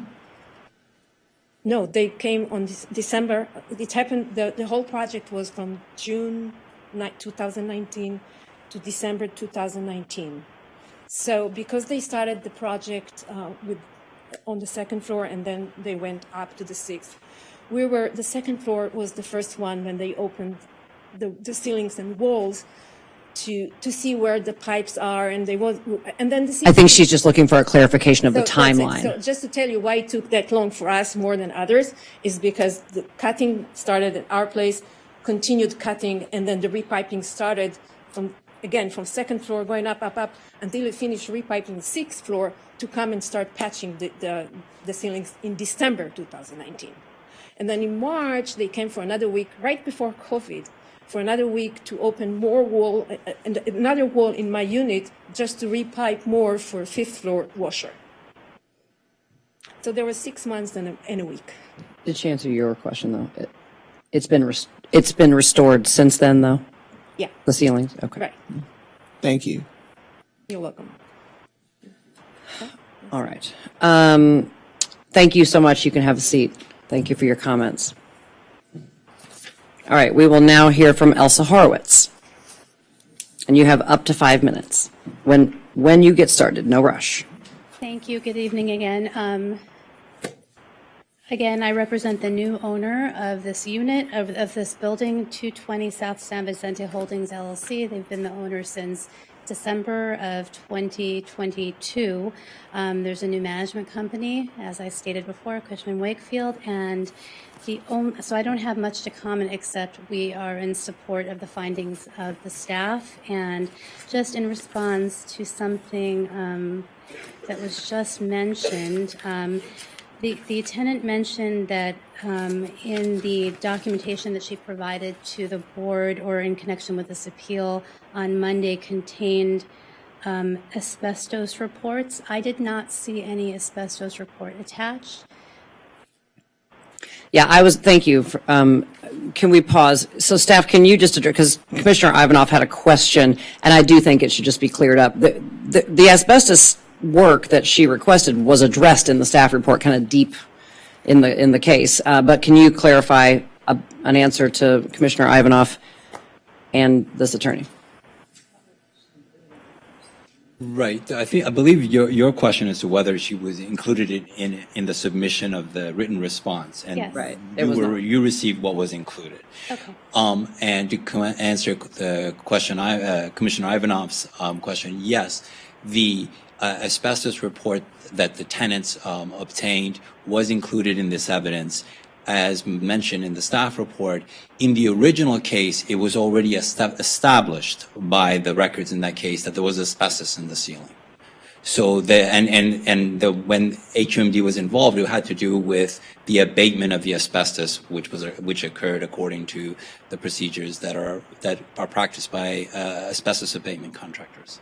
No, they came on December. It happened, the whole project was from June 2019 to December 2019. So because they started the project on the second floor and then they went up to the sixth, the second floor was the first one when they opened the ceilings and walls to see where the pipes are, and then I think she's just looking for a clarification of the that's it. timeline. So just to tell you why it took that long for us more than others is because the cutting started at our place, continued cutting, and then the repiping started from second floor going up until we finished repiping the sixth floor to come and start patching the ceilings in December 2019. And then in March, they came for another week, right before COVID, for another week to open more wall, and another wall in my unit just to repipe more for fifth floor washer. So there were 6 months and a week. Did she answer your question though? It's been restored since then though. Yeah. The ceilings. Okay. Right. Thank you. You're welcome. All right. Thank you so much. You can have a seat. Thank you for your comments. All right, we will now hear from Elsa Horowitz. And you have up to 5 minutes. When you get started, no rush. Thank you. Good evening again. Again, I represent the new owner of this unit, of this building, 220 South San Vicente Holdings, LLC. They've been the owner since December of 2022. There's a new management company, as I stated before, Cushman Wakefield, and so I don't have much to comment except we are in support of the findings of the staff, and just in response to something that was just mentioned. The tenant mentioned that in the documentation that she provided to the board or in connection with this appeal on Monday contained asbestos reports. I did not see any asbestos report attached. Yeah, thank you. Can we pause? So staff, can you just address, because Commissioner Ivanov had a question, and I do think it should just be cleared up. The asbestos work that she requested was addressed in the staff report, kind of deep in the case. But can you clarify an answer to Commissioner Ivanov and this attorney? Right. I believe your question is to whether she was included in the submission of the written response, and yes. Right. you received what was included. Okay. And to answer the question, Commissioner Ivanov's question, yes, the asbestos report that the tenants obtained was included in this evidence. As mentioned in the staff report, in the original case, it was already established by the records in that case that there was asbestos in the ceiling. So when HUMD was involved, it had to do with the abatement of the asbestos, which occurred according to the procedures that are practiced by asbestos abatement contractors.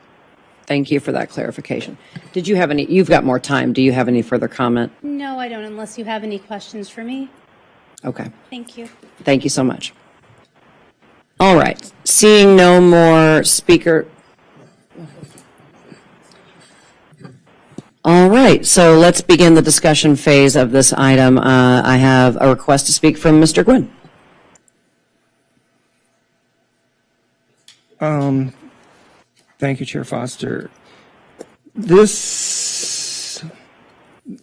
Thank you for that clarification. Did you have any, you've got more time. Do you have any further comment? No, I don't, unless you have any questions for me. Okay. Thank you. Thank you so much. All right. Seeing no more speaker. All right. So let's begin the discussion phase of this item. I have a request to speak from Mr. Gwynn. Thank you, Chair Foster.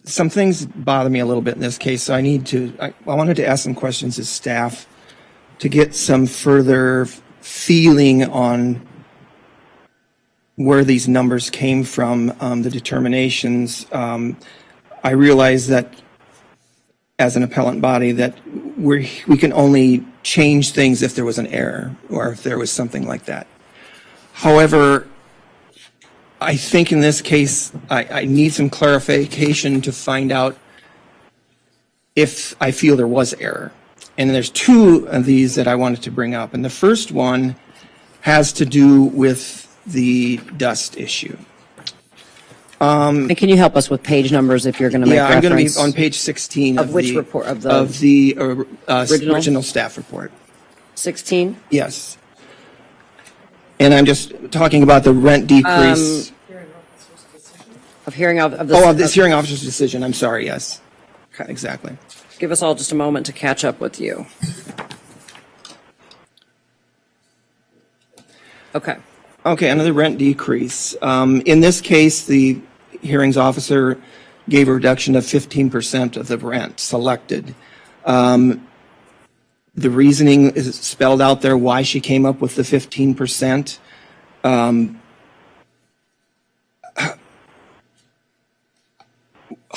Some things bother me a little bit in this case, so I wanted to ask some questions as staff to get some further feeling on where these numbers came from, the determinations. I realize that as an appellant body that we can only change things if there was an error or if there was something like that. However, I think in this case, I need some clarification to find out if I feel there was error. And there's two of these that I wanted to bring up. And the first one has to do with the dust issue. And can you help us with page numbers if you're going to make Yeah, I'm going to reference? be on page 16 Of of which the report? Of the original staff report. 16? Yes. And I'm just talking about the rent decrease. Of hearing of Of this. this hearing officer's decision, I'm sorry, yes. Exactly. Give us all just a moment to catch up with you. Okay. Okay, another rent decrease. In this case, the hearings officer gave a reduction of 15% of the rent selected. The reasoning is spelled out there why she came up with the 15%.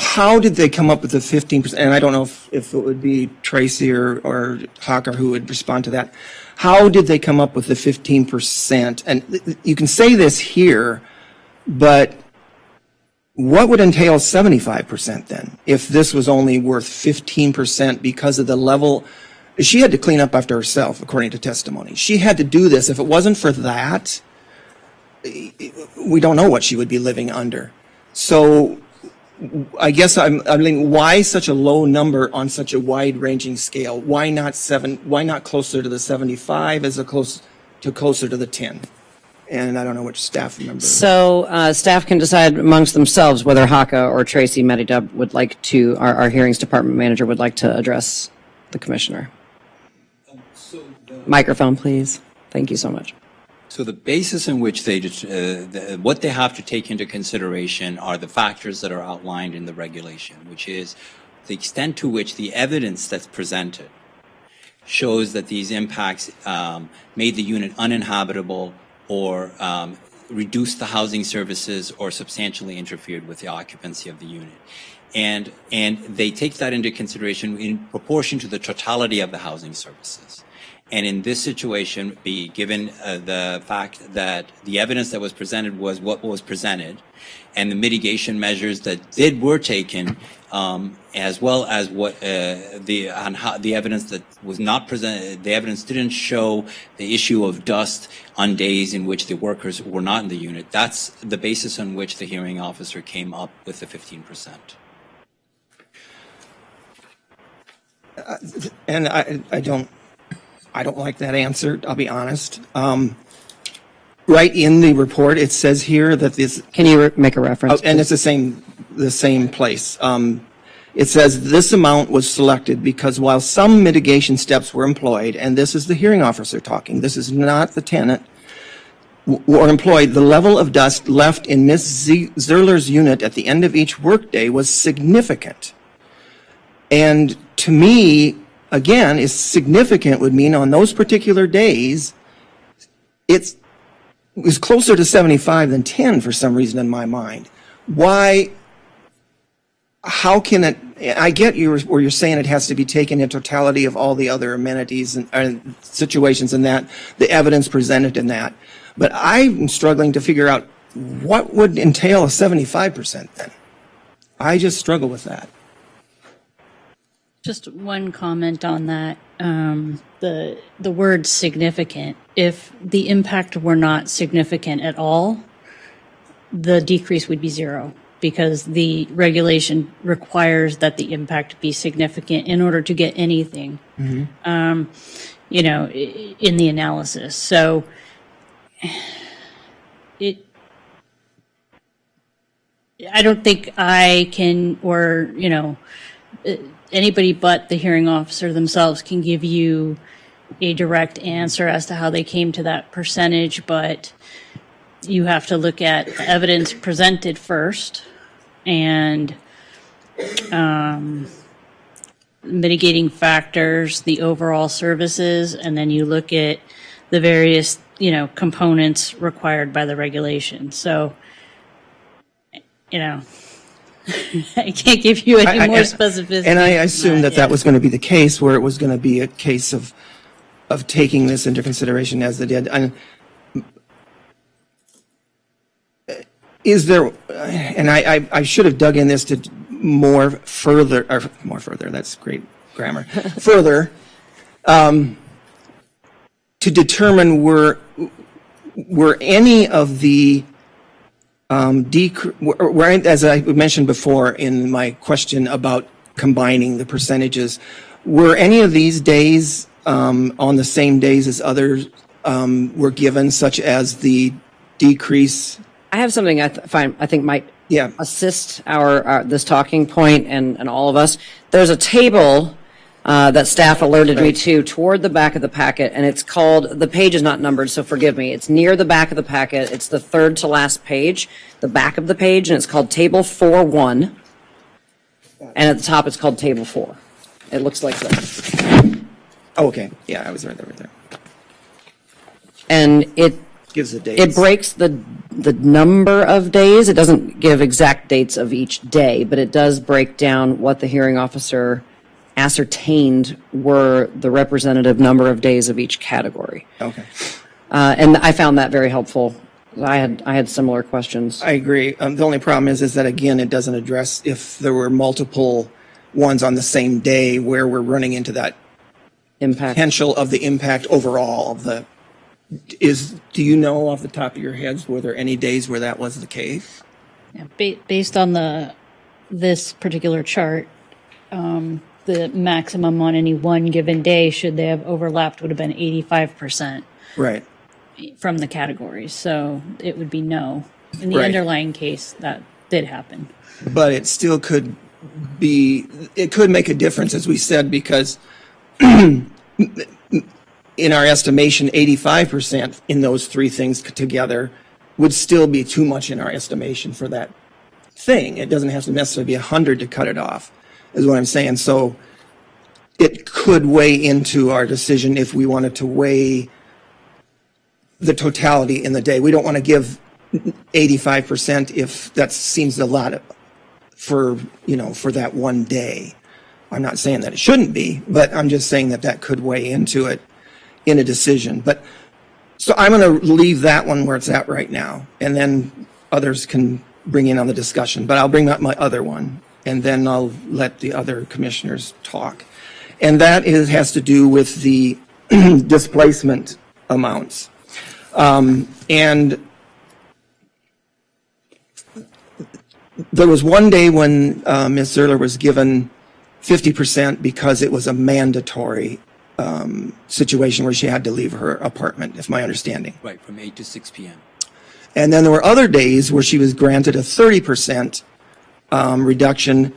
How did they come up with the 15%? And I don't know if it would be Tracy or Hawker who would respond to that. How did they come up with the 15%? And you can say this here, but what would entail 75% then? If this was only worth 15% because of the level, she had to clean up after herself, according to testimony. She had to do this. If it wasn't for that, we don't know what she would be living under. So I guess I mean, why such a low number on such a wide-ranging scale? Why not closer to the 75 as closer to the 10? And I don't know which staff member. So staff can decide amongst themselves whether Haka or Tracy Medidub would like to, our hearings department manager would like to address the commissioner. Microphone, please. Thank you so much. So the basis in which they, what they have to take into consideration are the factors that are outlined in the regulation, which is the extent to which the evidence that's presented shows that these impacts made the unit uninhabitable or reduced the housing services or substantially interfered with the occupancy of the unit. And they take that into consideration in proportion to the totality of the housing services. And in this situation, be given the fact that the evidence that was presented was what was presented, and the mitigation measures that were taken, as well as what the evidence that was not presented, the evidence didn't show the issue of dust on days in which the workers were not in the unit. That's the basis on which the hearing officer came up with the 15%. And I don't like that answer, I'll be honest. Right in the report, it says here that this. Can you make a reference? And it's the same place. It says this amount was selected because while some mitigation steps were employed, and this is the hearing officer talking, this is not the tenant, or employed, the level of dust left in Ms. Zerler's unit at the end of each workday was significant. And to me, again, is significant would mean on those particular days, it was closer to 75 than 10 for some reason in my mind. Why, how can it, I get where you're saying it has to be taken in totality of all the other amenities and situations and that, the evidence presented in that. But I'm struggling to figure out what would entail a 75% then. I just struggle with that. Just one comment on that. The word significant. If the impact were not significant at all, the decrease would be zero because the regulation requires that the impact be significant in order to get anything, in the analysis. So I don't think I can, or, anybody but the hearing officer themselves can give you a direct answer as to how they came to that percentage, but you have to look at the evidence presented first and mitigating factors, the overall services, and then you look at the various, components required by the regulation. So, I can't give you any more specificity. And I assumed that was going to be the case, where it was going to be a case of taking this into consideration as they did. And is there, and I should have dug in this to more further, that's great grammar, further, to determine were any of the as I mentioned before in my question about combining the percentages, were any of these days on the same days as others were given, such as the decrease? I have something I think might assist our this talking point and all of us. There's a table that staff alerted me to toward the back of the packet, and it's called, the page is not numbered, so forgive me. It's near the back of the packet. It's the third to last page, the back of the page, and it's called Table 4.1. And at the top, it's called Table 4. It looks like this. Oh, okay. Yeah, I was right there. And it gives the dates. It breaks the number of days. It doesn't give exact dates of each day, but it does break down what the hearing officer ascertained were the representative number of days of each category. Okay. And I found that very helpful. I had similar questions. I agree. The only problem is that, again, it doesn't address if there were multiple ones on the same day where we're running into that impact potential of the impact overall of the. Do you know off the top of your heads, were there any days where that was the case? Yeah, based on this particular chart, the maximum on any one given day, should they have overlapped, would have been 85%. Right. From the categories. So it would be no. In the Right. underlying case, that did happen. But it still could make a difference, as we said, because in our estimation, 85% in those three things together would still be too much in our estimation for that thing. It doesn't have to necessarily be 100 to cut it off, is what I'm saying. So it could weigh into our decision if we wanted to weigh the totality in the day. We don't want to give 85% if that seems a lot for that one day. I'm not saying that it shouldn't be, but I'm just saying that could weigh into it in a decision. But so I'm going to leave that one where it's at right now, and then others can bring in on the discussion. But I'll bring up my other one, and then I'll let the other commissioners talk. And that has to do with the displacement amounts. And there was one day when Ms. Zerler was given 50% because it was a mandatory situation where she had to leave her apartment, if my understanding. Right, from 8 to 6 p.m. And then there were other days where she was granted a 30% reduction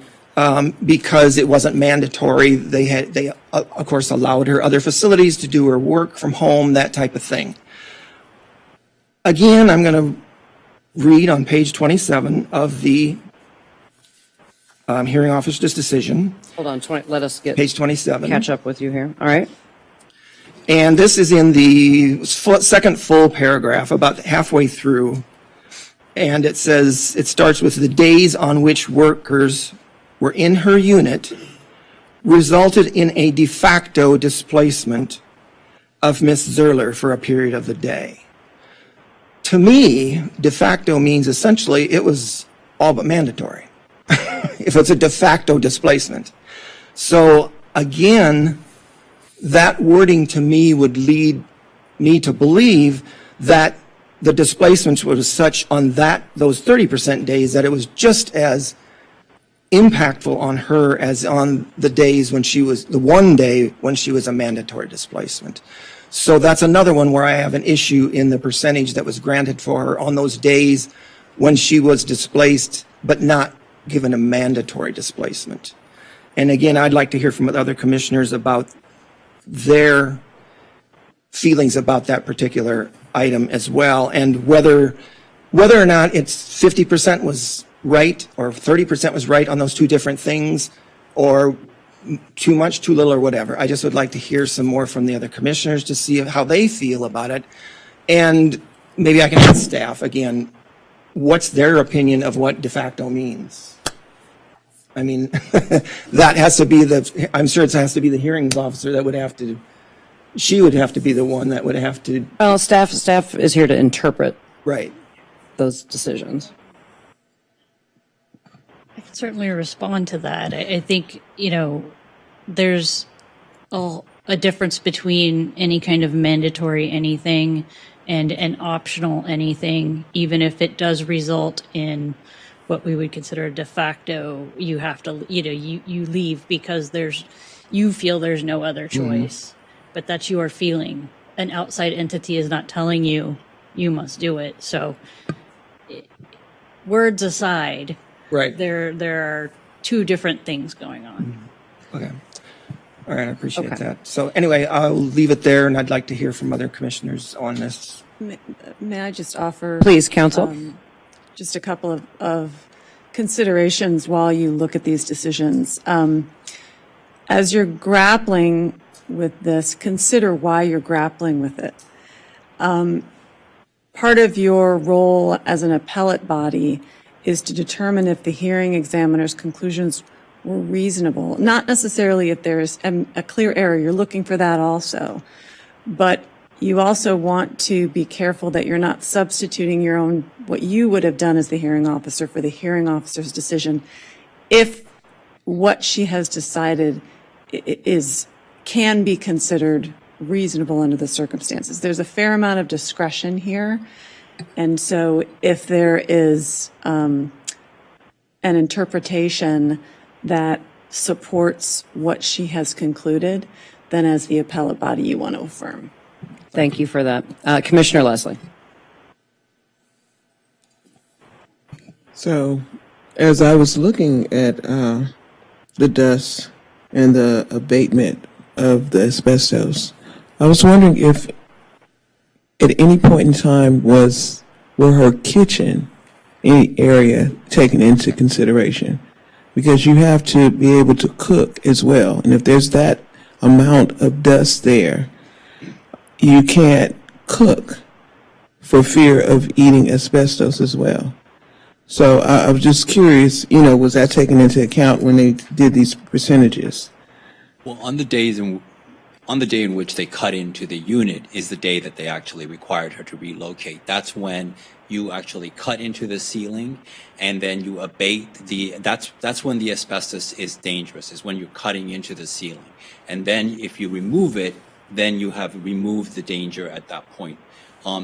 because it wasn't mandatory. They of course allowed her other facilities to do her work from home, that type of thing. Again, I'm going to read on page 27 of the hearing officer's decision. Hold on, let us get page 27. Catch up with you here. All right. And this is in the second full paragraph, about halfway through. And it says, it starts with the days on which workers were in her unit resulted in a de facto displacement of Ms. Zerler for a period of the day. To me, de facto means essentially it was all but mandatory, if it's a de facto displacement. So again, that wording to me would lead me to believe that the displacements was such on those 30% days that it was just as impactful on her as on the days when the one day when she was a mandatory displacement. So that's another one where I have an issue in the percentage that was granted for her on those days when she was displaced but not given a mandatory displacement. And again, I'd like to hear from other commissioners about their feelings about that particular item as well, and whether or not it's 50% was right or 30% was right on those two different things, or too much, too little, or whatever. I just would like to hear some more from the other commissioners to see how they feel about it. And maybe I can ask staff again, what's their opinion of what de facto means? I mean, that has to be I'm sure it has to be the hearings officer that would have to, she would have to be the one that would have to. Well, staff is here to interpret right those decisions. I can certainly respond to that. I think, there's a difference between any kind of mandatory anything and an optional anything, even if it does result in what we would consider de facto, you have to, you leave because you feel there's no other choice, but that's your feeling. An outside entity is not telling you, you must do it. So words aside, Right. there are two different things going on. Okay. All right, I appreciate Okay. that. So anyway, I'll leave it there, and I'd like to hear from other commissioners on this. May I just offer? Please, counsel. Just a couple of considerations while you look at these decisions. As you're grappling with this, consider why you're grappling with it. Part of your role as an appellate body is to determine if the hearing examiner's conclusions were reasonable. Not necessarily if there's a clear error, you're looking for that also. But you also want to be careful that you're not substituting your own, what you would have done as the hearing officer for the hearing officer's decision if what she has decided can be considered reasonable under the circumstances. There's a fair amount of discretion here. And so if there is an interpretation that supports what she has concluded, then as the appellate body, you want to affirm. Thank you for that. Commissioner Leslie. So, as I was looking at the dust and the abatement of the asbestos, I was wondering if at any point in time were her kitchen, any area taken into consideration? Because you have to be able to cook as well. And if there's that amount of dust there, you can't cook for fear of eating asbestos as well. So I was just curious, was that taken into account when they did these percentages? Well, on the day in which they cut into the unit is the day that they actually required her to relocate. That's when you actually cut into the ceiling, and then you abate that's when the asbestos is dangerous, is when you're cutting into the ceiling. And then if you remove it, then you have removed the danger at that point.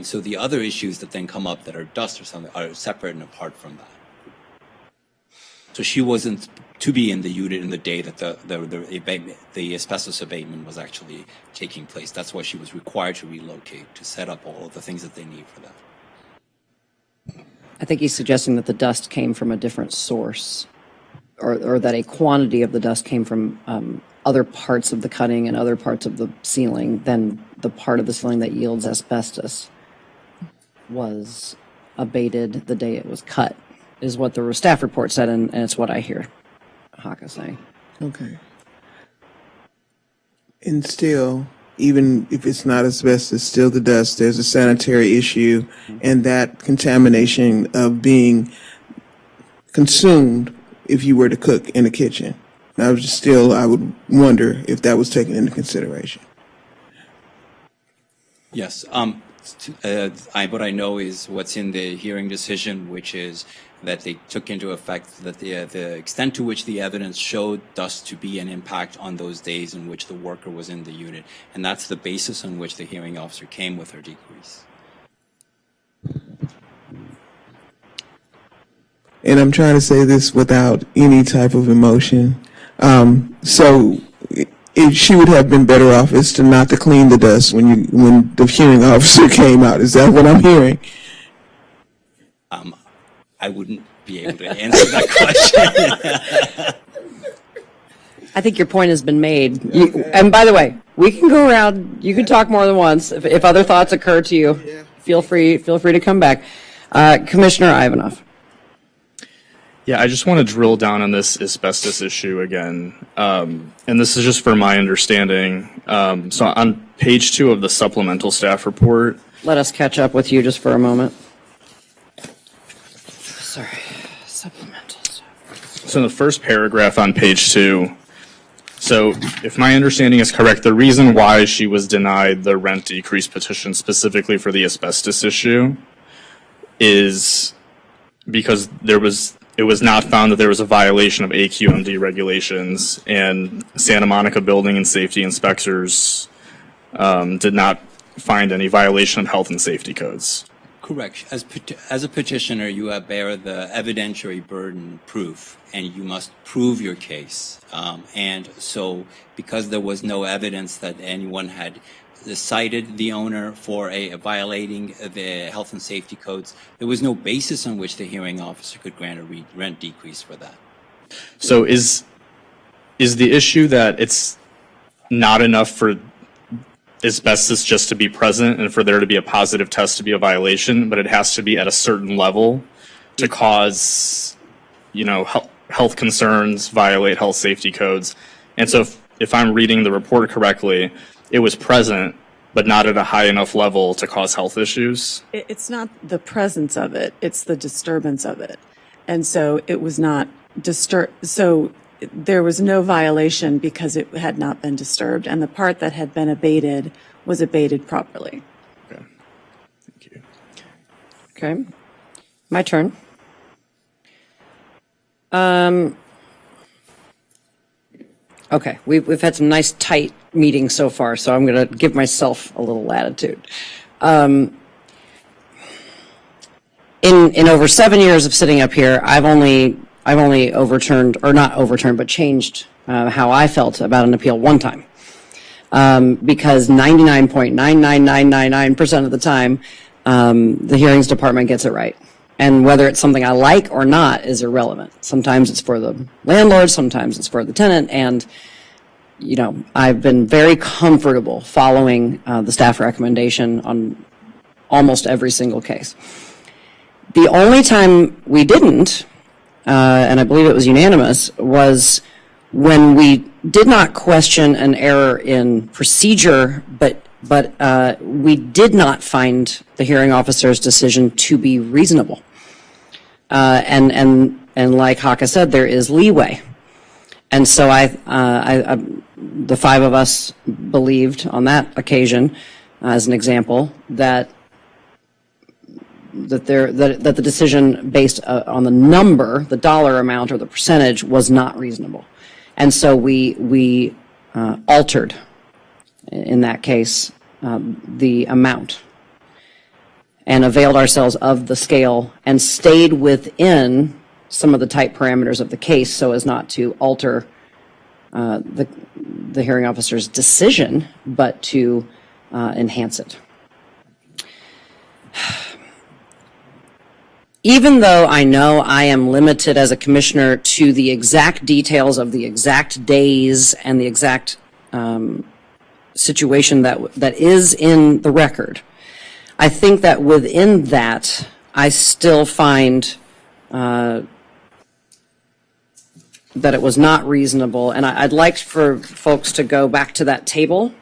So the other issues that then come up that are dust or something are separate and apart from that. So she wasn't to be in the unit in the day that the asbestos abatement was actually taking place. That's why she was required to relocate, to set up all of the things that they need for that. I think he's suggesting that the dust came from a different source, or that a quantity of the dust came from other parts of the cutting and other parts of the ceiling than the part of the ceiling that yields asbestos was abated the day it was cut, is what the staff report said, and it's what I hear Haka saying. Okay. And still, even if it's not asbestos, still the dust, there's a sanitary issue, and that contamination of being consumed if you were to cook in the kitchen. I would wonder if that was taken into consideration. Yes. What I know is what's in the hearing decision, which is that they took into effect that the extent to which the evidence showed dust to be an impact on those days in which the worker was in the unit. And that's the basis on which the hearing officer came with her decrease. And I'm trying to say this without any type of emotion. So she would have been better off is to not to clean the dust when the hearing officer came out. Is that what I'm hearing? I wouldn't be able to answer that question. I think your point has been made. And by the way, we can go around. You can talk more than once. If other thoughts occur to you, feel free to come back. Commissioner Ivanov. Yeah, I just want to drill down on this asbestos issue again. And this is just for my understanding. So on page 2 of the supplemental staff report. Let us catch up with you just for a moment. Sorry. Supplemental staff. So in the first paragraph on page 2, so if my understanding is correct, the reason why she was denied the rent decrease petition specifically for the asbestos issue is because it was not found that there was a violation of AQMD regulations, and Santa Monica building and safety inspectors did not find any violation of health and safety codes. Correct. As a petitioner, you bear the evidentiary burden proof, and you must prove your case. And so, because there was no evidence that anyone had cited the owner for violating the health and safety codes, there was no basis on which the hearing officer could grant a rent decrease for that. So is the issue that it's not enough for asbestos just to be present and for there to be a positive test to be a violation, but it has to be at a certain level to cause, health concerns, violate health safety codes? And so if I'm reading the report correctly, it was present, but not at a high enough level to cause health issues? It's not the presence of it, it's the disturbance of it. And so it was not disturbed. So there was no violation because it had not been disturbed, and the part that had been abated was abated properly. Okay. Thank you. Okay. My turn. Okay, we've had some nice tight meetings so far, so I'm going to give myself a little latitude. In over 7 years of sitting up here, I've only overturned, or not overturned, but changed how I felt about an appeal one time. Because 99.99999% of the time, the hearings department gets it right. And whether it's something I like or not is irrelevant. Sometimes it's for the landlord, sometimes it's for the tenant, and I've been very comfortable following the staff recommendation on almost every single case. The only time we didn't, and I believe it was unanimous, was when we did not question an error in procedure, but we did not find the hearing officer's decision to be reasonable. And like Haka said, there is leeway. And so the five of us believed on that occasion, as an example, that the decision based on the number, the dollar amount or the percentage, was not reasonable. And so we altered, in that case, the amount and availed ourselves of the scale and stayed within some of the tight parameters of the case so as not to alter the hearing officer's decision, but to enhance it. Even though I know I am limited as a commissioner to the exact details of the exact days and the exact situation that is in the record, I think that within that, I still find that it was not reasonable. And I'd like for folks to go back to that table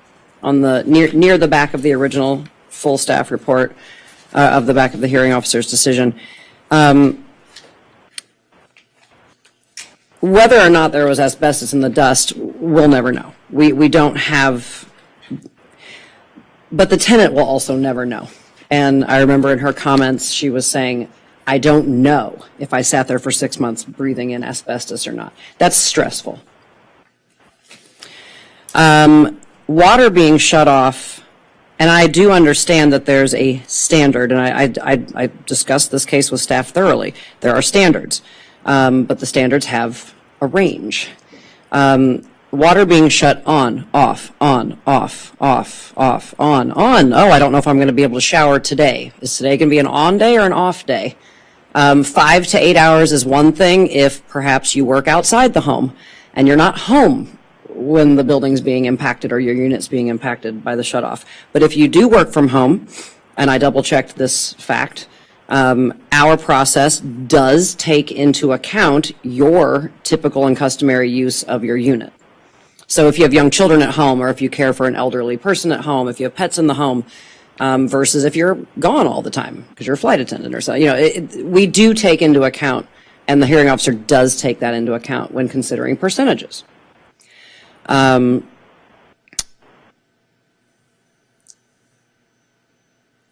on the near the back of the original full staff report of the back of the hearing officer's decision. Whether or not there was asbestos in the dust, we'll never know. We don't have, but the tenant will also never know. And I remember in her comments, she was saying, I don't know if I sat there for 6 months breathing in asbestos or not. That's stressful. Water being shut off, and I do understand that there's a standard, and I discussed this case with staff thoroughly. There are standards, but the standards have a range. Water being shut on, off, on, off, off, off, on. Oh, I don't know if I'm going to be able to shower today. Is today going to be an on day or an off day? 5 to 8 hours is one thing if perhaps you work outside the home and you're not home when the building's being impacted or your unit's being impacted by the shutoff. But if you do work from home, and I double-checked this fact, our process does take into account your typical and customary use of your unit. So if you have young children at home, or if you care for an elderly person at home, if you have pets in the home, versus if you're gone all the time because you're a flight attendant or so, we do take into account, and the hearing officer does take that into account when considering percentages.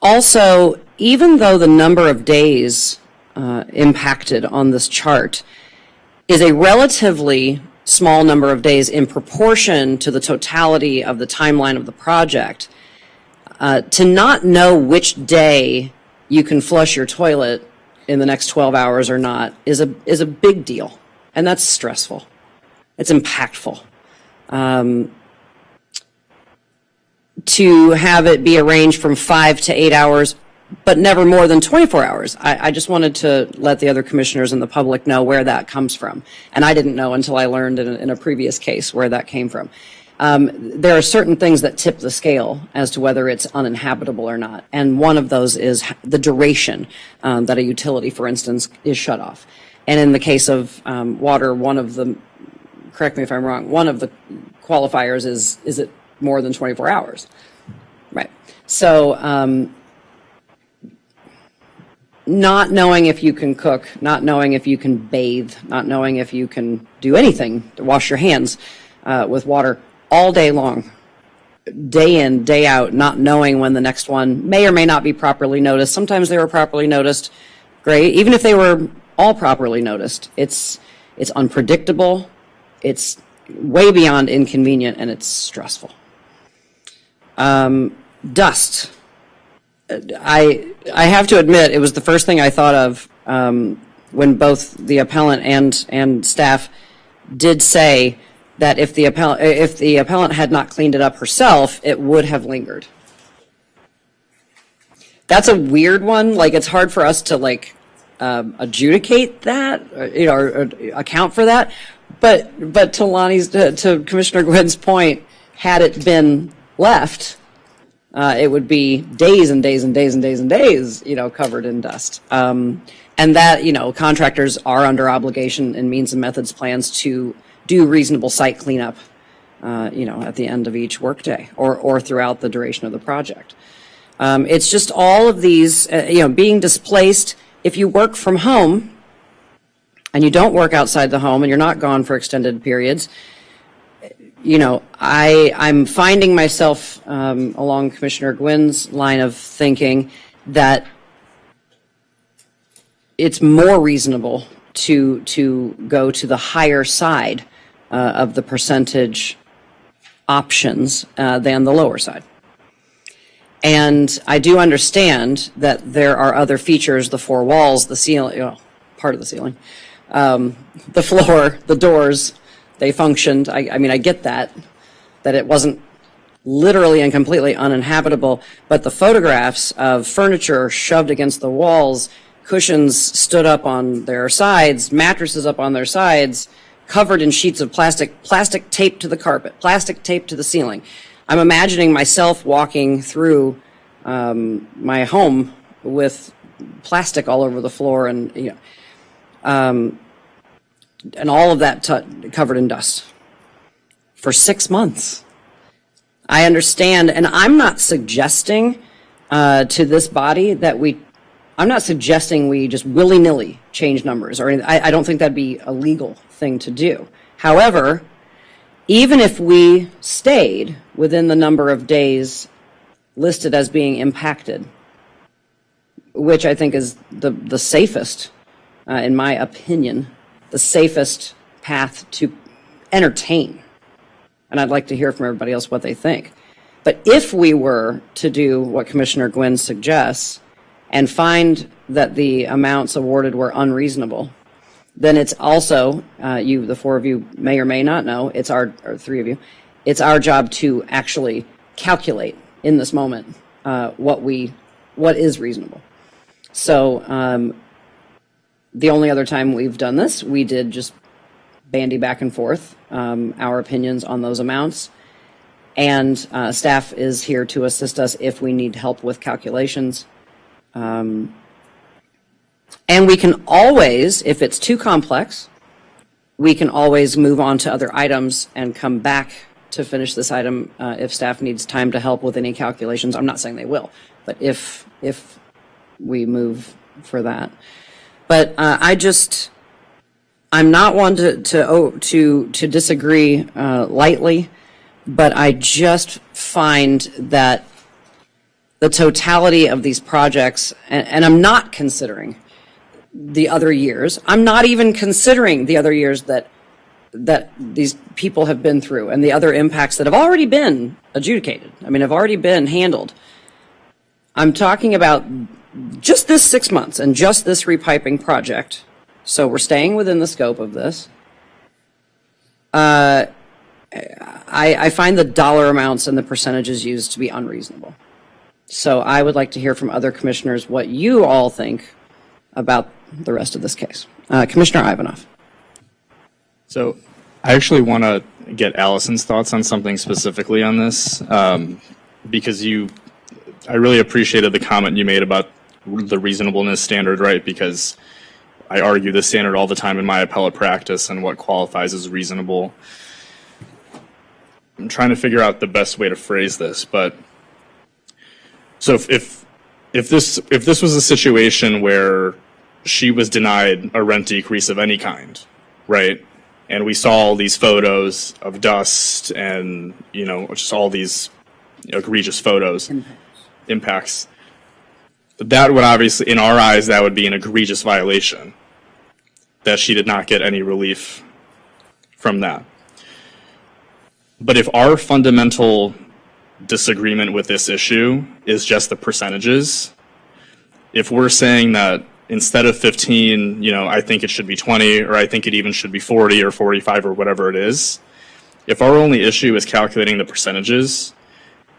Also, even though the number of days impacted on this chart is a relatively small number of days in proportion to the totality of the timeline of the project, to not know which day you can flush your toilet in the next 12 hours or not is a big deal, and that's stressful. It's impactful. To have it be arranged from 5 to 8 hours, but never more than 24 hours. I just wanted to let the other commissioners and the public know where that comes from. And I didn't know until I learned in a previous case where that came from. There are certain things that tip the scale as to whether it's uninhabitable or not. And one of those is the duration that a utility, for instance, is shut off. And in the case of water, one of the, correct me if I'm wrong, one of the qualifiers is it more than 24 hours? Right. So not knowing if you can cook, not knowing if you can bathe, not knowing if you can do anything to wash your hands with water all day long, day in, day out, not knowing when the next one may or may not be properly noticed. Sometimes they were properly noticed. Great. Even if they were all properly noticed, it's unpredictable, it's way beyond inconvenient, and it's stressful. Dust. I have to admit, it was the first thing I thought of when both the appellant and staff did say that if the appellant had not cleaned it up herself, it would have lingered. That's a weird one. Like, it's hard for us to adjudicate that, or account for that. But to Lonnie's, to Commissioner Gwynn's point, had it been left, it would be days and days and days and days and days, covered in dust. And that, contractors are under obligation in means and methods plans to do reasonable site cleanup, at the end of each workday or throughout the duration of the project. It's just all of these, being displaced. If you work from home and you don't work outside the home and you're not gone for extended periods, I'm finding myself along Commissioner Gwynn's line of thinking that it's more reasonable to go to the higher side of the percentage options than the lower side. And I do understand that there are other features, the four walls, the ceiling, part of the ceiling, the floor, the doors, they functioned. I mean, I get that it wasn't literally and completely uninhabitable, but the photographs of furniture shoved against the walls, cushions stood up on their sides, mattresses up on their sides, covered in sheets of plastic taped to the carpet, plastic taped to the ceiling. I'm imagining myself walking through my home with plastic all over the floor and all of that covered in dust for 6 months. I understand, and I'm not suggesting to this body that I'm not suggesting we just willy-nilly change numbers or anything. I don't think that'd be a legal thing to do. However, even if we stayed within the number of days listed as being impacted, which I think is the safest, in my opinion, the safest path to entertain. And I'd like to hear from everybody else what they think. But if we were to do what Commissioner Gwynn suggests and find that the amounts awarded were unreasonable, then it's also, the four of you may or may not know, or three of you, it's our job to actually calculate in this moment what is reasonable. So the only other time we've done this, we did just bandy back and forth our opinions on those amounts. And staff is here to assist us if we need help with calculations. And we can always, if it's too complex, we can always move on to other items and come back to finish this item if staff needs time to help with any calculations. I'm not saying they will, but if we move for that. But I'm not one to disagree lightly, but I just find that the totality of these projects, and I'm not considering the other years. I'm not even considering the other years that these people have been through and the other impacts that have already been adjudicated. I mean, have already been handled. I'm talking about just this 6 months and just this repiping project. So we're staying within the scope of this. I find the dollar amounts and the percentages used to be unreasonable. So I would like to hear from other commissioners what you all think about the rest of this case. Commissioner Ivanov. So I actually want to get Allison's thoughts on something specifically on this, because I really appreciated the comment you made about the reasonableness standard, right? Because I argue this standard all the time in my appellate practice and what qualifies as reasonable. I'm trying to figure out the best way to phrase this, but so if this was a situation where she was denied a rent decrease of any kind, right? And we saw all these photos of dust and, just all these egregious photos, impacts. That would obviously, in our eyes, that would be an egregious violation, that she did not get any relief from that. But if our fundamental disagreement with this issue is just the percentages, if we're saying that instead of 15, I think it should be 20, or I think it even should be 40 or 45 or whatever it is, if our only issue is calculating the percentages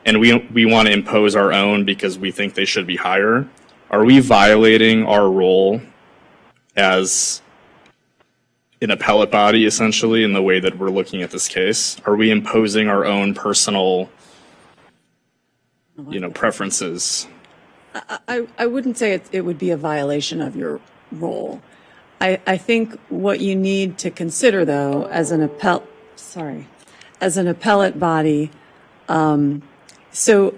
and we want to impose our own because we think they should be higher, are we violating our role as an appellate body, essentially, in the way that we're looking at this case? Are we imposing our own personal, preferences? I wouldn't say it would be a violation of your role. I think what you need to consider, though, as an appellate body, so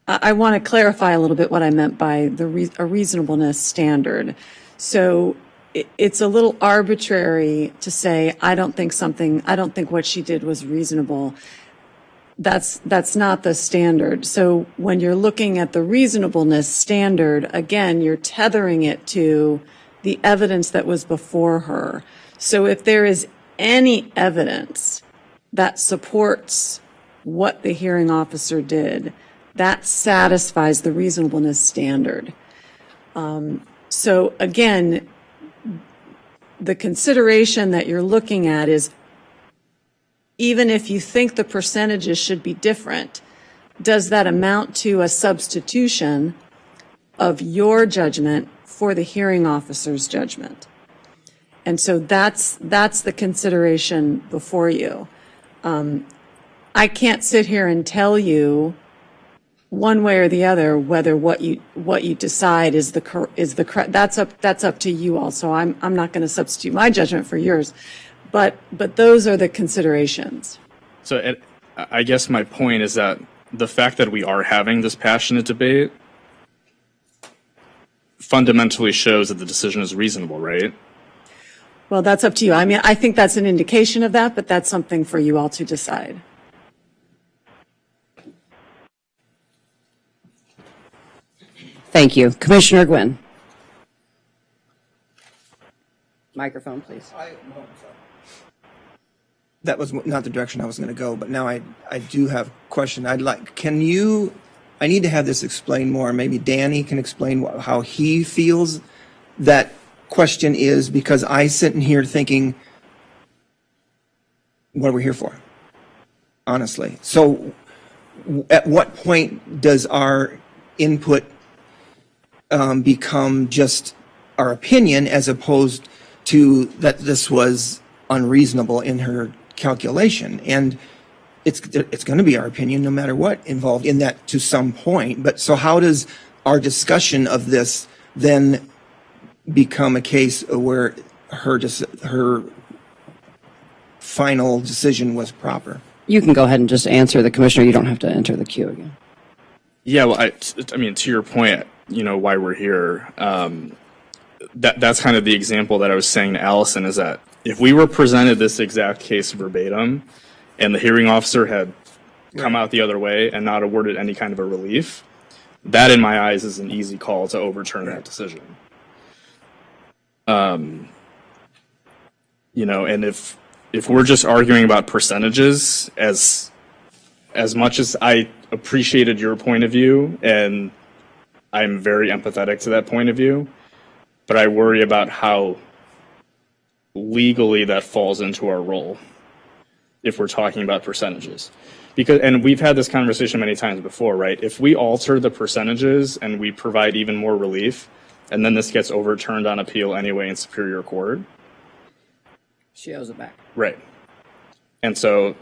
I want to clarify a little bit what I meant by a reasonableness standard. So it's a little arbitrary to say, I don't think what she did was reasonable. That's not the standard. So when you're looking at the reasonableness standard, again, you're tethering it to the evidence that was before her. So if there is any evidence that supports what the hearing officer did, that satisfies the reasonableness standard. So again, the consideration that you're looking at is, even if you think the percentages should be different, does that amount to a substitution of your judgment for the hearing officer's judgment? And so that's the consideration before you. I can't sit here and tell you one way or the other whether what you decide is the correct. That's up to you all. So I'm not going to substitute my judgment for yours. But those are the considerations. So I guess my point is that the fact that we are having this passionate debate fundamentally shows that the decision is reasonable, right? Well, that's up to you. I mean, I think that's an indication of that, but that's something for you all to decide. Thank you. Commissioner Gwynn. Microphone, please. That was not the direction I was going to go, but now I do have a question. I need to have this explained more. Maybe Danny can explain how he feels that question is, because I sit in here thinking, what are we here for? Honestly. So at what point does our input become just our opinion, as opposed to that this was unreasonable in her calculation? And it's going to be our opinion no matter what involved in that to some point. But so how does our discussion of this then become a case where her final decision was proper? You can go ahead and just answer the commissioner. You don't have to enter the queue again. Yeah, well, I mean, to your point, why we're here, that's kind of the example that I was saying to Allison, is that if we were presented this exact case verbatim and the hearing officer had come out the other way and not awarded any kind of a relief, that in my eyes is an easy call to overturn that decision. And if we're just arguing about percentages, as much as I appreciated your point of view, and I'm very empathetic to that point of view, but I worry about how legally that falls into our role if we're talking about percentages. Because, and we've had this conversation many times before, right? If we alter the percentages and we provide even more relief, and then this gets overturned on appeal anyway in Superior Court. She owes it back. Right. And so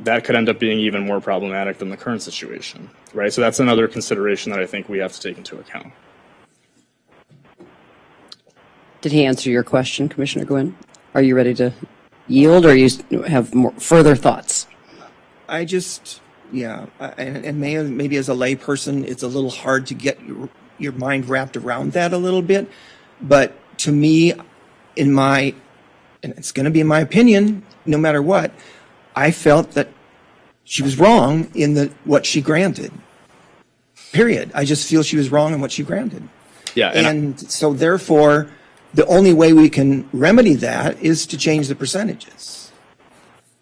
that could end up being even more problematic than the current situation, right? So that's another consideration that I think we have to take into account. Did he answer your question, Commissioner Gwynn? Are you ready to yield, or you have more further thoughts? I just, yeah, and maybe as a layperson, it's a little hard to get your mind wrapped around that a little bit. But to me, and it's going to be in my opinion, no matter what, I felt that she was wrong in what she granted. Period. I just feel she was wrong in what she granted. Yeah. And so therefore, the only way we can remedy that is to change the percentages.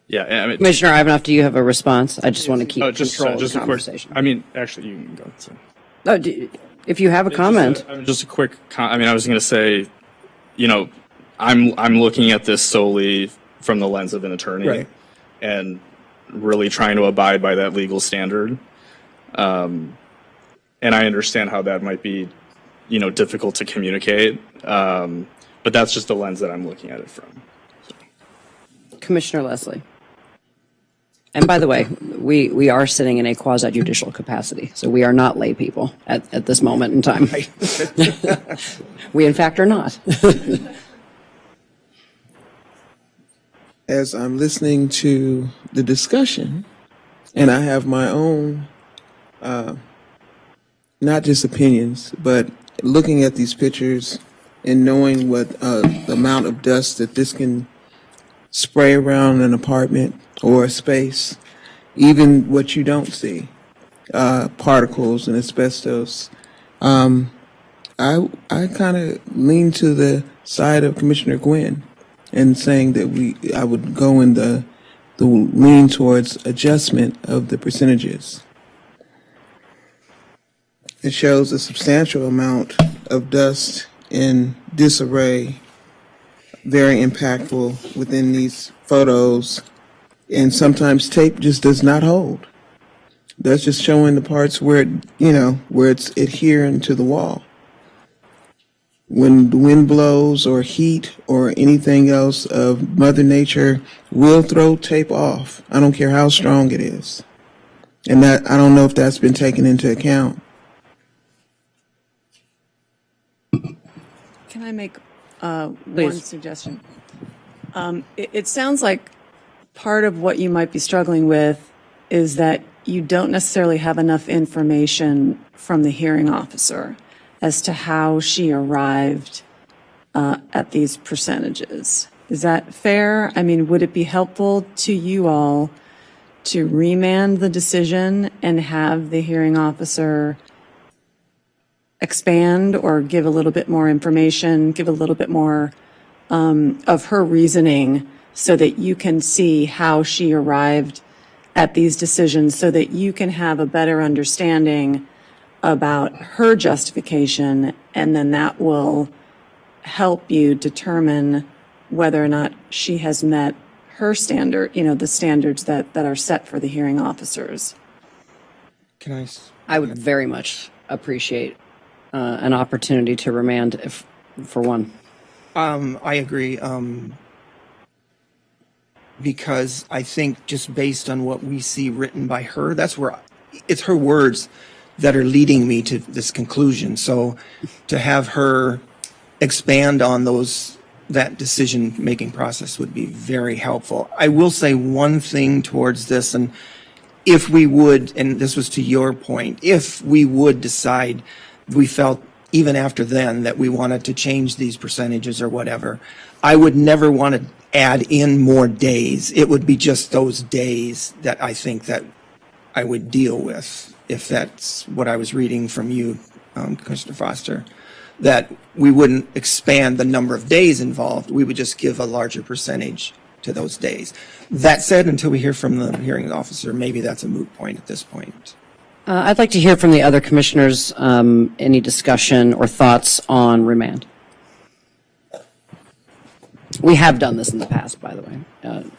Yeah. I mean, Commissioner Ivanoff, do you have a response? I just want to keep control of the a conversation. quick, I mean, actually, you can go. So. Oh, if you have a comment. Just a quick I mean, I was going to say, you know, I'm looking at this solely from the lens of an attorney, right, and really trying to abide by that legal standard. And I understand how that might be, you know, difficult to communicate. But that's just the lens that I'm looking at it from. So. Commissioner Leslie. And by the way, we are sitting in a quasi-judicial capacity, so we are not lay people at this moment in time. We, in fact, are not. As I'm listening to the discussion, and I have my own, not just opinions, but looking at these pictures and knowing what the amount of dust that this can spray around an apartment or a space, even what you don't see, particles and asbestos. I kind of lean to the side of Commissioner Gwynn and saying that I would go in the lean towards adjustment of the percentages. It shows a substantial amount of dust in disarray, very impactful within these photos, and sometimes tape just does not hold. That's just showing the parts where where it's adhering to the wall. When the wind blows or heat or anything else of Mother Nature will throw tape off. I don't care how strong it is. And that, I don't know if that's been taken into account. Can I make one suggestion? It sounds like part of what you might be struggling with is that you don't necessarily have enough information from the hearing officer as to how she arrived at these percentages. Is that fair? I mean, would it be helpful to you all to remand the decision and have the hearing officer expand or give a little bit more information, give a little bit more of her reasoning so that you can see how she arrived at these decisions, so that you can have a better understanding about her justification, and then that will help you determine whether or not she has met her standard, the standards that are set for the hearing officers. I would very much appreciate an opportunity to remand, if for one. I agree, because I think just based on what we see written by her, that's where it's her words that are leading me to this conclusion. So to have her expand on that decision-making process would be very helpful. I will say one thing towards this, and if we would, and this was to your point, if we would decide we felt even after then that we wanted to change these percentages or whatever, I would never want to add in more days. It would be just those days that I think that I would deal with, if that's what I was reading from you, Commissioner Foster, that we wouldn't expand the number of days involved. We would just give a larger percentage to those days. That said, until we hear from the hearing officer, maybe that's a moot point at this point. I'd like to hear from the other commissioners, any discussion or thoughts on remand. We have done this in the past, by the way,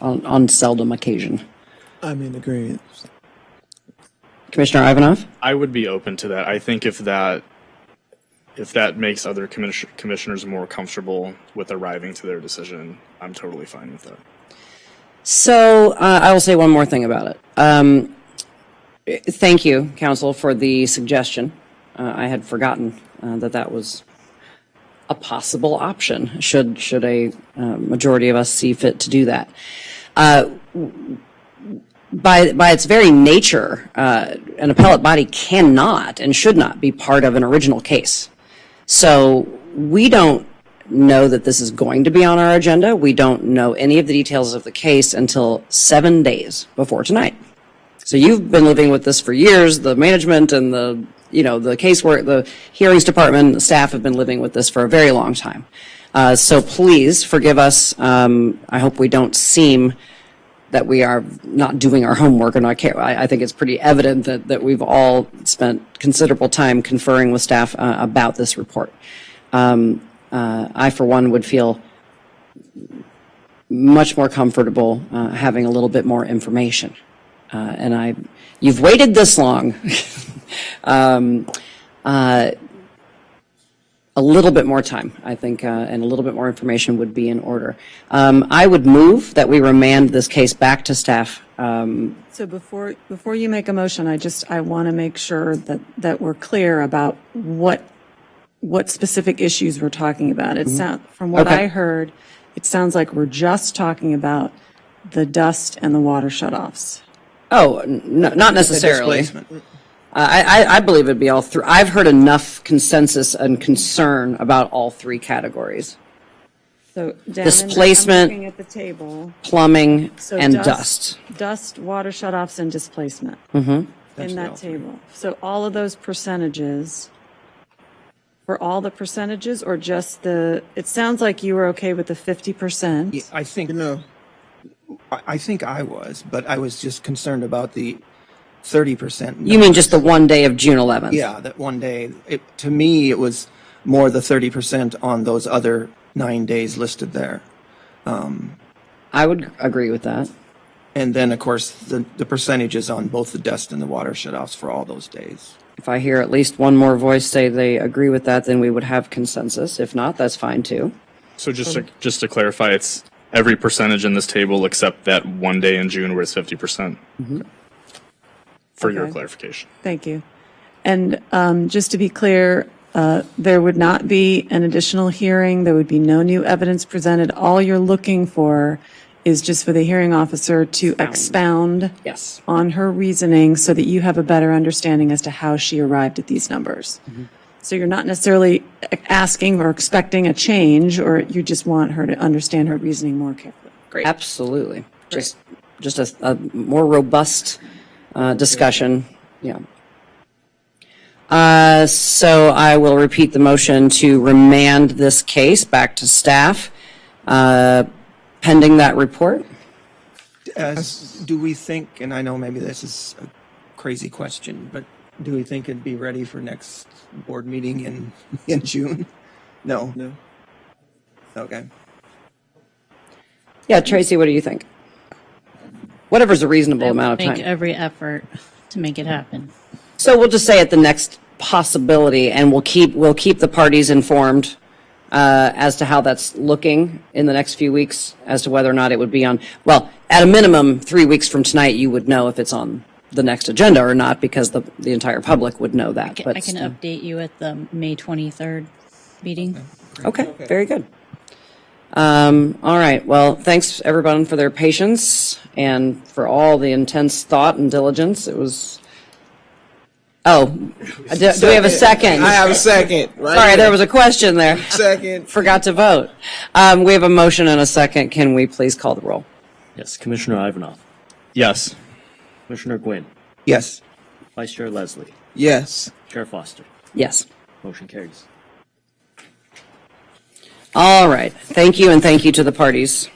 on seldom occasion. I'm in agreement. Commissioner Ivanov? I would be open to that. I think if that makes other commissioners more comfortable with arriving to their decision, I'm totally fine with that. So I will say one more thing about it. Thank you, Council, for the suggestion. I had forgotten that was a possible option, should a majority of us see fit to do that. By its very nature, an appellate body cannot and should not be part of an original case. So we don't know that this is going to be on our agenda. We don't know any of the details of the case until 7 days before tonight. So you've been living with this for years. The management and the casework, the hearings department, the staff have been living with this for a very long time. So please forgive us. I hope we don't seem that we are not doing our homework or not care. I think it's pretty evident that we've all spent considerable time conferring with staff about this report. I, for one, would feel much more comfortable having a little bit more information. You've waited this long. A little bit more time, I think, and a little bit more information would be in order. I would move that we remand this case back to staff. So before you make a motion, I want to make sure that we're clear about what specific issues we're talking about. From what I heard, it sounds like we're just talking about the dust and the water shutoffs. Oh, no, not necessarily. I believe it'd be all three. I've heard enough consensus and concern about all three categories. So displacement, I'm looking at the table. Plumbing, and dust. Dust, water shutoffs, and displacement Mm-hmm. in that table. So all of those percentages, for all the percentages, or just it sounds like you were okay with the 50%. Yeah, I think I was, but I was just concerned about the 30%. You mean just the one day of June 11th? Yeah, that one day. To me, it was more the 30% on those other 9 days listed there. I would agree with that. And then, of course, the percentages on both the dust and the water shutoffs for all those days. If I hear at least one more voice say they agree with that, then we would have consensus. If not, that's fine too. So just to clarify, it's every percentage in this table except that one day in June where it's 50%. Mm-hmm. For your clarification. Thank you. And just to be clear, there would not be an additional hearing. There would be no new evidence presented. All you're looking for is just for the hearing officer to expound on her reasoning so that you have a better understanding as to how she arrived at these numbers. Mm-hmm. So you're not necessarily asking or expecting a change, or you just want her to understand her reasoning more carefully. Great. Absolutely. Just a more robust discussion. Yeah. So I will repeat the motion to remand this case back to staff, pending that report. Do we think, and I know maybe this is a crazy question, but do we think it'd be ready for next board meeting in June? No. Okay. Yeah, Tracy, what do you think? Whatever's a reasonable amount of time. Make every effort to make it happen. So we'll just say at the next possibility, and we'll keep the parties informed as to how that's looking in the next few weeks, as to whether or not it would be on. Well, at a minimum, 3 weeks from tonight, you would know if it's on the next agenda or not, because the entire public would know that. I can update you at the May 23rd meeting. Okay, very good. All right. Well, thanks everyone for their patience and for all the intense thought and diligence. It was. Oh, do we have a second? I have a second. Right Sorry, here. there was a question there. Second. Forgot to vote. We have a motion and a second. Can we please call the roll? Yes, Commissioner Ivanov. Yes. Commissioner Gwynn. Yes. Vice Chair Leslie. Yes. Chair Foster. Yes. Motion carries. All right. Thank you, and thank you to the parties.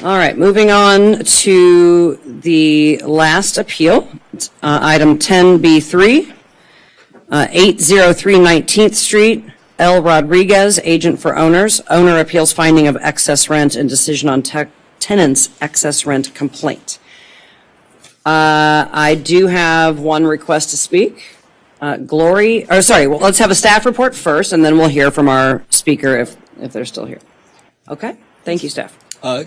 All right, moving on to the last appeal, item 10B3, 803 19th Street, L. Rodriguez, agent for owners. Owner appeals finding of excess rent and decision on tenant's excess rent complaint. I do have one request to speak. Let's have a staff report first, and then we'll hear from our speaker if they're still here. Okay, thank you, staff.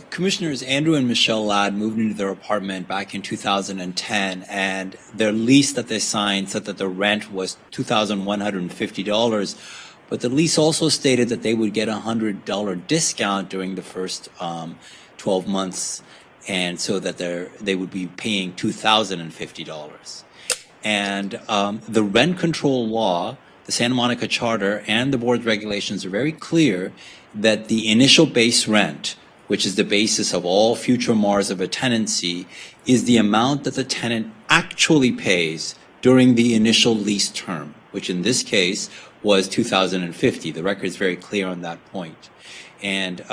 Commissioners, Andrew and Michelle Ladd moved into their apartment back in 2010, and their lease that they signed said that the rent was $2,150, but the lease also stated that they would get a $100 discount during the first 12 months, and so that they would be paying $2,050. And the rent control law, the Santa Monica Charter, and the board's regulations are very clear that the initial base rent, which is the basis of all future MARs of a tenancy, is the amount that the tenant actually pays during the initial lease term, which in this case was $2,050. The record is very clear on that point. And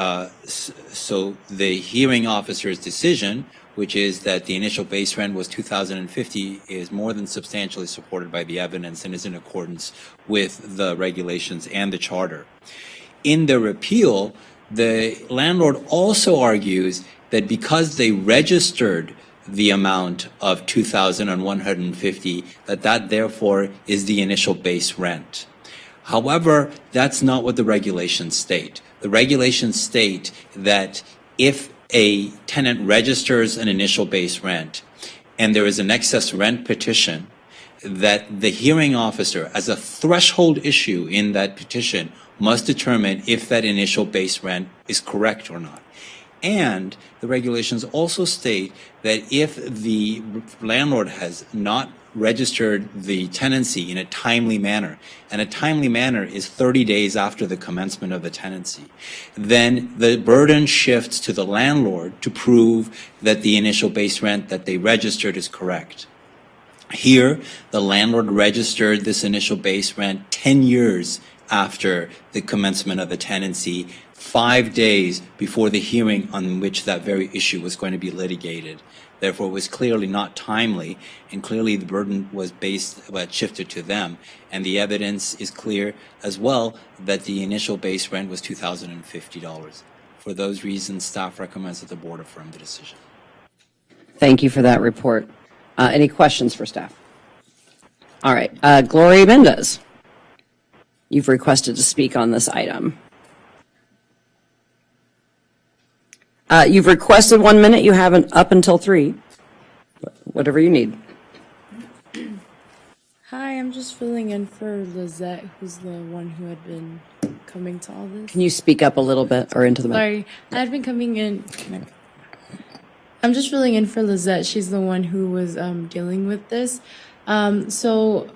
so the hearing officer's decision, which is that the initial base rent was $2,050, is more than substantially supported by the evidence and is in accordance with the regulations and the charter. In their appeal, the landlord also argues that because they registered the amount of $2,150, that therefore is the initial base rent. However, that's not what the regulations state. The regulations state that if a tenant registers an initial base rent and there is an excess rent petition, that the hearing officer, as a threshold issue in that petition, must determine if that initial base rent is correct or not. And the regulations also state that if the landlord has not registered the tenancy in a timely manner, and a timely manner is 30 days after the commencement of the tenancy, then the burden shifts to the landlord to prove that the initial base rent that they registered is correct. Here, the landlord registered this initial base rent 10 years after the commencement of the tenancy, 5 days before the hearing on which that very issue was going to be litigated. Therefore, it was clearly not timely, and clearly the burden was shifted to them. And the evidence is clear as well that the initial base rent was $2,050. For those reasons, staff recommends that the board affirm the decision. Thank you for that report. Any questions for staff? All right, Gloria Mendez, you've requested to speak on this item. You've requested 1 minute. You have up until 3. Whatever you need. Hi, I'm just filling in for Lizette, who's the one who had been coming to all this. Can you speak up a little bit or into the mic? Sorry, I had been coming in. I'm just filling in for Lizette. She's the one who was dealing with this. So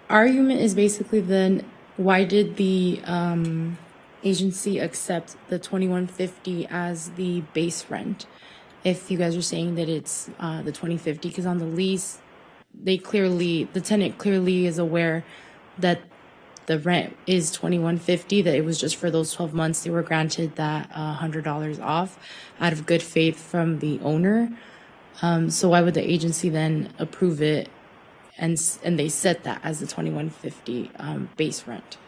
argument is basically then, why did the agency accept the $2,150 as the base rent? If you guys are saying that it's the $2,050, because on the lease, the tenant clearly is aware that the rent is $2,150, that it was just for those 12 months they were granted that $100 off out of good faith from the owner. So why would the agency then approve it and they set that as the $2,150 base rent?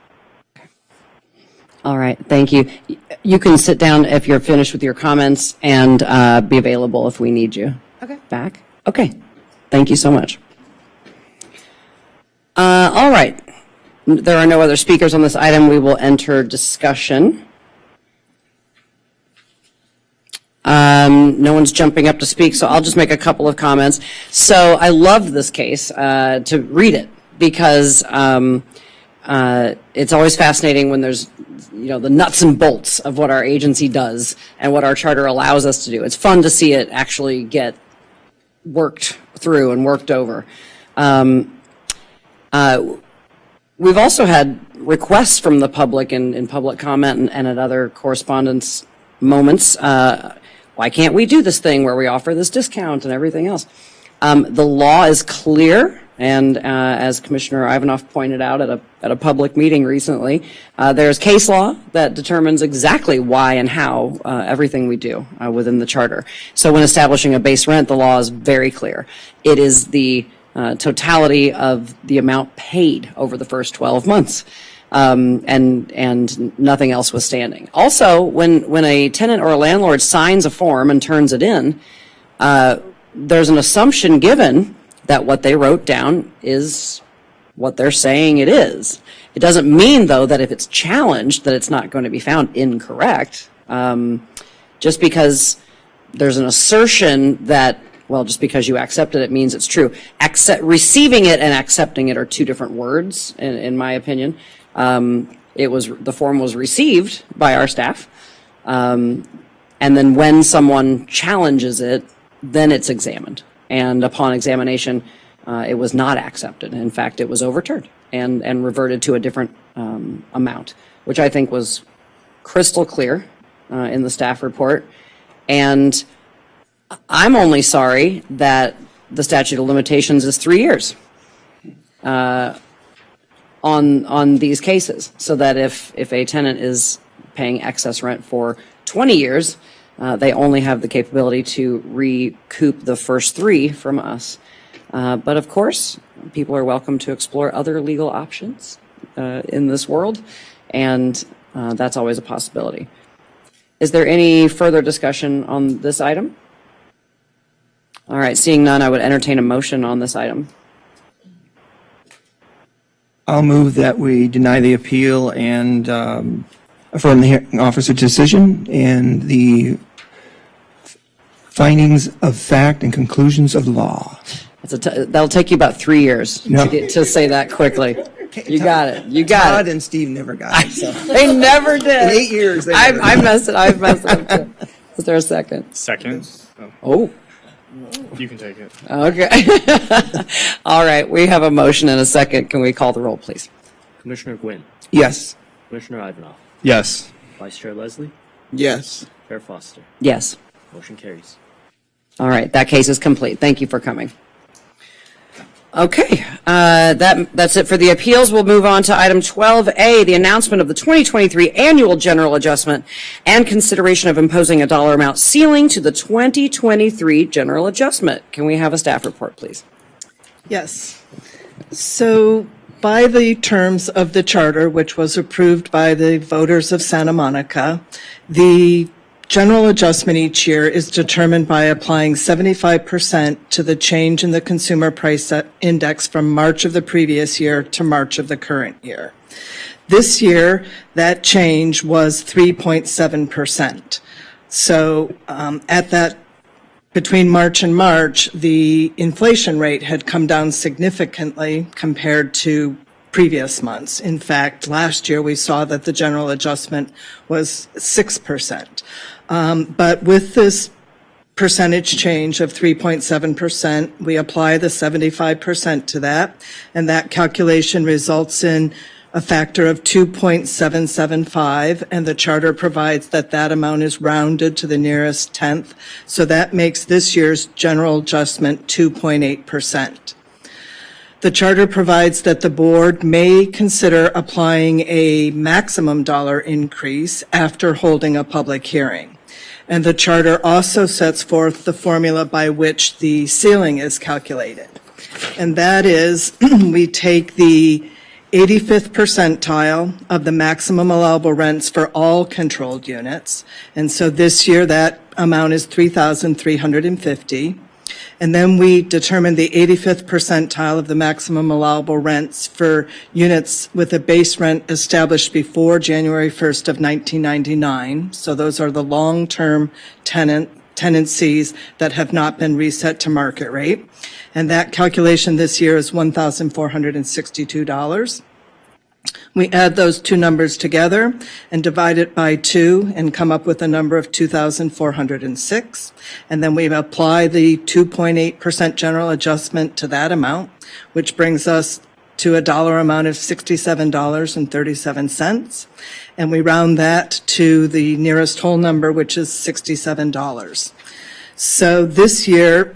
All right, thank you. You can sit down if you're finished with your comments and be available if we need you. Okay. Back? Okay, thank you so much. All right, there are no other speakers on this item. We will enter discussion. No one's jumping up to speak, so I'll just make a couple of comments. So I loved this case to read it because it's always fascinating when there's, the nuts and bolts of what our agency does and what our charter allows us to do. It's fun to see it actually get worked through and worked over. We've also had requests from the public in public comment and at other correspondence moments. Why can't we do this thing where we offer this discount and everything else? The law is clear And as Commissioner Ivanov pointed out at a public meeting recently, there's case law that determines exactly why and how everything we do within the charter. So when establishing a base rent, the law is very clear. It is the totality of the amount paid over the first 12 months. And nothing else was standing. Also, when a tenant or a landlord signs a form and turns it in, there's an assumption given that what they wrote down is what they're saying it is. It doesn't mean, though, that if it's challenged, that it's not going to be found incorrect. Just because there's an assertion that, well, just because you accepted it means it's true. Receiving it and accepting it are two different words, in my opinion. The form was received by our staff, and then when someone challenges it, then it's examined. And upon examination, it was not accepted. In fact, it was overturned and reverted to a different amount, which I think was crystal clear in the staff report. And I'm only sorry that the statute of limitations is 3 years on these cases, so that if a tenant is paying excess rent for 20 years, they only have the capability to recoup the first 3 from us. But of course, people are welcome to explore other legal options in this world, and that's always a possibility. Is there any further discussion on this item? All right, seeing none, I would entertain a motion on this item. I'll move that we deny the appeal and affirm the hearing officer's decision and the findings of fact and conclusions of law. That'll take you about 3 years to say that quickly. You got it. You got Todd it. and Steve never got it. So. They never did. In 8 years. I've messed it up too. Is there a second? Second. Oh. You can take it. Okay. All right. We have a motion and a second. Can we call the roll, please? Commissioner Gwynn, Yes. Commissioner Ivanov, Yes. Vice Chair Leslie, Yes. Chair Foster. Yes. Motion carries. All right. That case is complete. Thank you for coming. Okay, that's it for the appeals. We'll move on to item 12A, the announcement of the 2023 annual general adjustment and consideration of imposing a dollar amount ceiling to the 2023 general adjustment. Can we have a staff report, please? Yes. So by the terms of the charter, which was approved by the voters of Santa Monica, the general adjustment each year is determined by applying 75% to the change in the consumer price index from March of the previous year to March of the current year. This year, that change was 3.7%. So between March and March, the inflation rate had come down significantly compared to previous months. In fact, last year we saw that the general adjustment was 6%. But with this percentage change of 3.7%, we apply the 75% to that, and that calculation results in a factor of 2.775, and the charter provides that that amount is rounded to the nearest tenth. So that makes this year's general adjustment 2.8%. The charter provides that the board may consider applying a maximum dollar increase after holding a public hearing. And the charter also sets forth the formula by which the ceiling is calculated. And that is, we take the 85th percentile of the maximum allowable rents for all controlled units. And so this year that amount is $3,350. And then we determine the 85th percentile of the maximum allowable rents for units with a base rent established before January 1st of 1999. So those are the long-term tenancies that have not been reset to market rate. And that calculation this year is $1,462. We add those two numbers together and divide it by 2 and come up with a number of 2,406. And then we apply the 2.8% general adjustment to that amount, which brings us to a dollar amount of $67.37. And we round that to the nearest whole number, which is $67. So this year,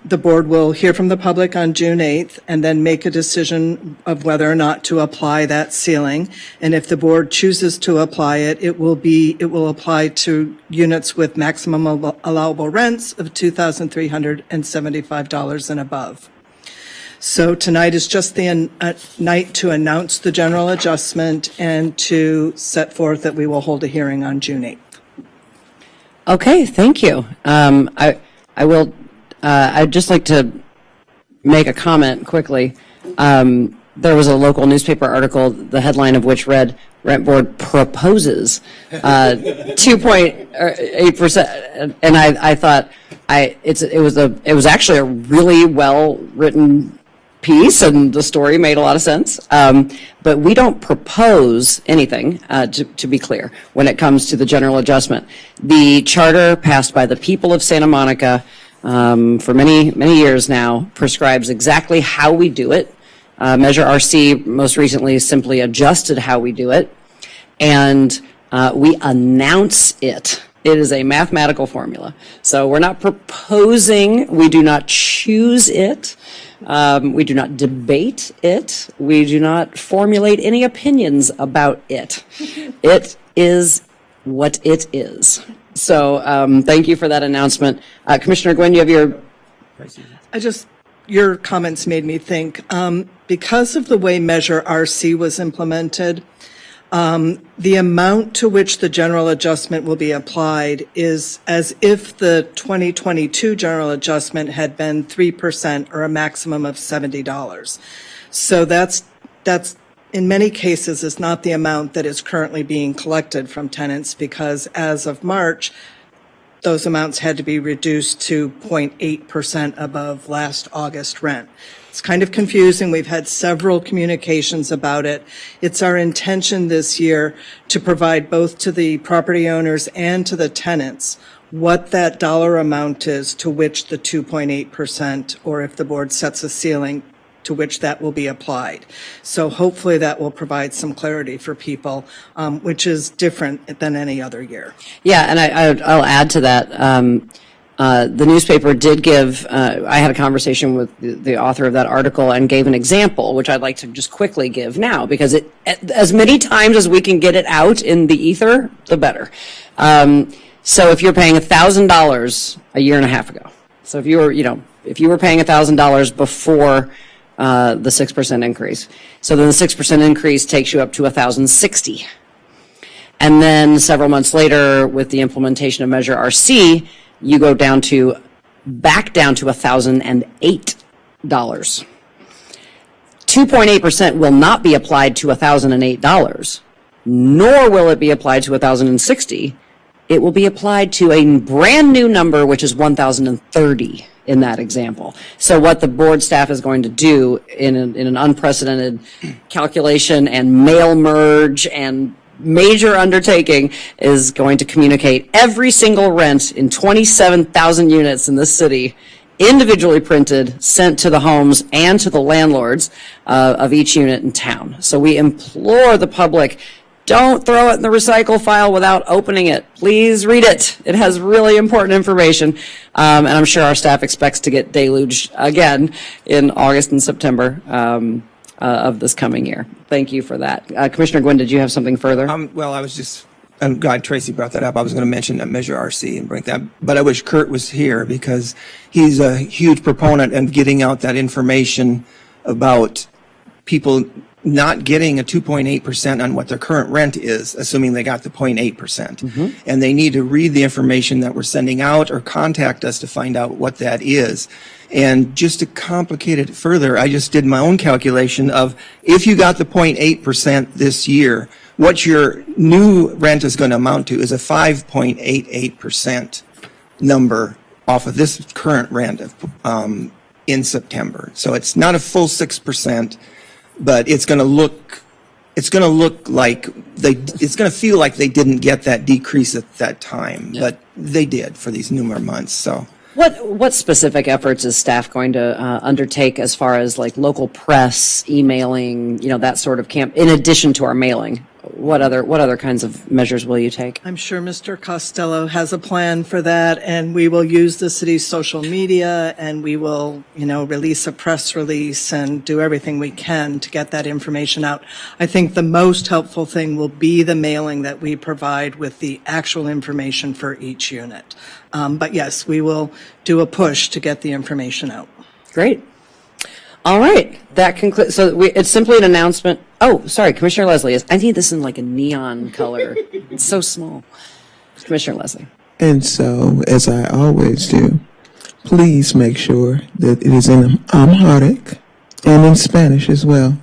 the board will hear from the public on June 8th and then make a decision of whether or not to apply that ceiling. And if the board chooses to apply it, it will apply to units with maximum allowable rents of $2,375 and above. So tonight is just the night to announce the general adjustment and to set forth that we will hold a hearing on June 8th. Okay, thank you. I'd just like to make a comment quickly. There was a local newspaper article, the headline of which read, Rent Board proposes 2.8%, and I thought it was actually a really well-written piece, and the story made a lot of sense. But we don't propose anything, to be clear, when it comes to the general adjustment. The charter passed by the people of Santa Monica for many, many years now prescribes exactly how we do it. Measure RC most recently simply adjusted how we do it, and we announce it. It is a mathematical formula. So we're not proposing, we do not choose it, we do not debate it, we do not formulate any opinions about it. It is what it is. So thank you for that announcement. Commissioner Gwynn, you have your... Your comments made me think, because of the way Measure RC was implemented, the amount to which the general adjustment will be applied is as if the 2022 general adjustment had been 3% or a maximum of $70. So that's in many cases is not the amount that is currently being collected from tenants, because as of March, those amounts had to be reduced to 0.8% above last August rent. It's kind of confusing. We've had several communications about it. It's our intention this year to provide both to the property owners and to the tenants what that dollar amount is to which the 2.8%, or if the board sets a ceiling, to which that will be applied. So hopefully that will provide some clarity for people, which is different than any other year. Yeah, and I'll add to that. The newspaper did give, I had a conversation with the author of that article and gave an example, which I'd like to just quickly give now, because as many times as we can get it out in the ether, the better. So if you're paying $1,000 a year and a half ago, so if you were paying $1,000 before the 6% increase. So then the 6% increase takes you up to $1,060. And then several months later, with the implementation of Measure RC, you go back down to $1,008. 2.8% will not be applied to $1,008, nor will it be applied to $1,060. It will be applied to a brand new number, which is $1,030 in that example. So what the board staff is going to do in an unprecedented calculation and mail merge and major undertaking is going to communicate every single rent in 27,000 units in this city, individually printed, sent to the homes and to the landlords of each unit in town. So we implore the public, don't throw it in the recycle file without opening it. Please read it. It has really important information. And I'm sure our staff expects to get deluged again in August and September of this coming year. Thank you for that. Commissioner Gwynn, did you have something further? Well, I'm glad Tracy brought that up. I was going to mention that Measure RC and bring that, but I wish Kurt was here because he's a huge proponent of getting out that information about people not getting a 2.8% on what their current rent is, assuming they got the 0.8%. And they need to read the information that we're sending out or contact us to find out what that is. And just to complicate it further, I just did my own calculation of if you got the 0.8% this year, what your new rent is going to amount to is a 5.88% number off of this current rent in September. So it's not a full 6%. But it's going to look like it's going to feel like they didn't get that decrease at that time, but they did for these numerous months. So what specific efforts is staff going to undertake as far as like local press, emailing, that sort of in addition to our mailing? what other kinds of measures will you take? I'm sure Mr. Costello has a plan for that, and we will use the city's social media, and we will, release a press release and do everything we can to get that information out. I think the most helpful thing will be the mailing that we provide with the actual information for each unit. But yes, we will do a push to get the information out. Great. All right, that concludes. So it's simply an announcement. Oh, sorry, Commissioner Leslie. I need this in like a neon color. It's so small. Commissioner Leslie. And so, as I always do, please make sure that it is in Amharic and in Spanish as well.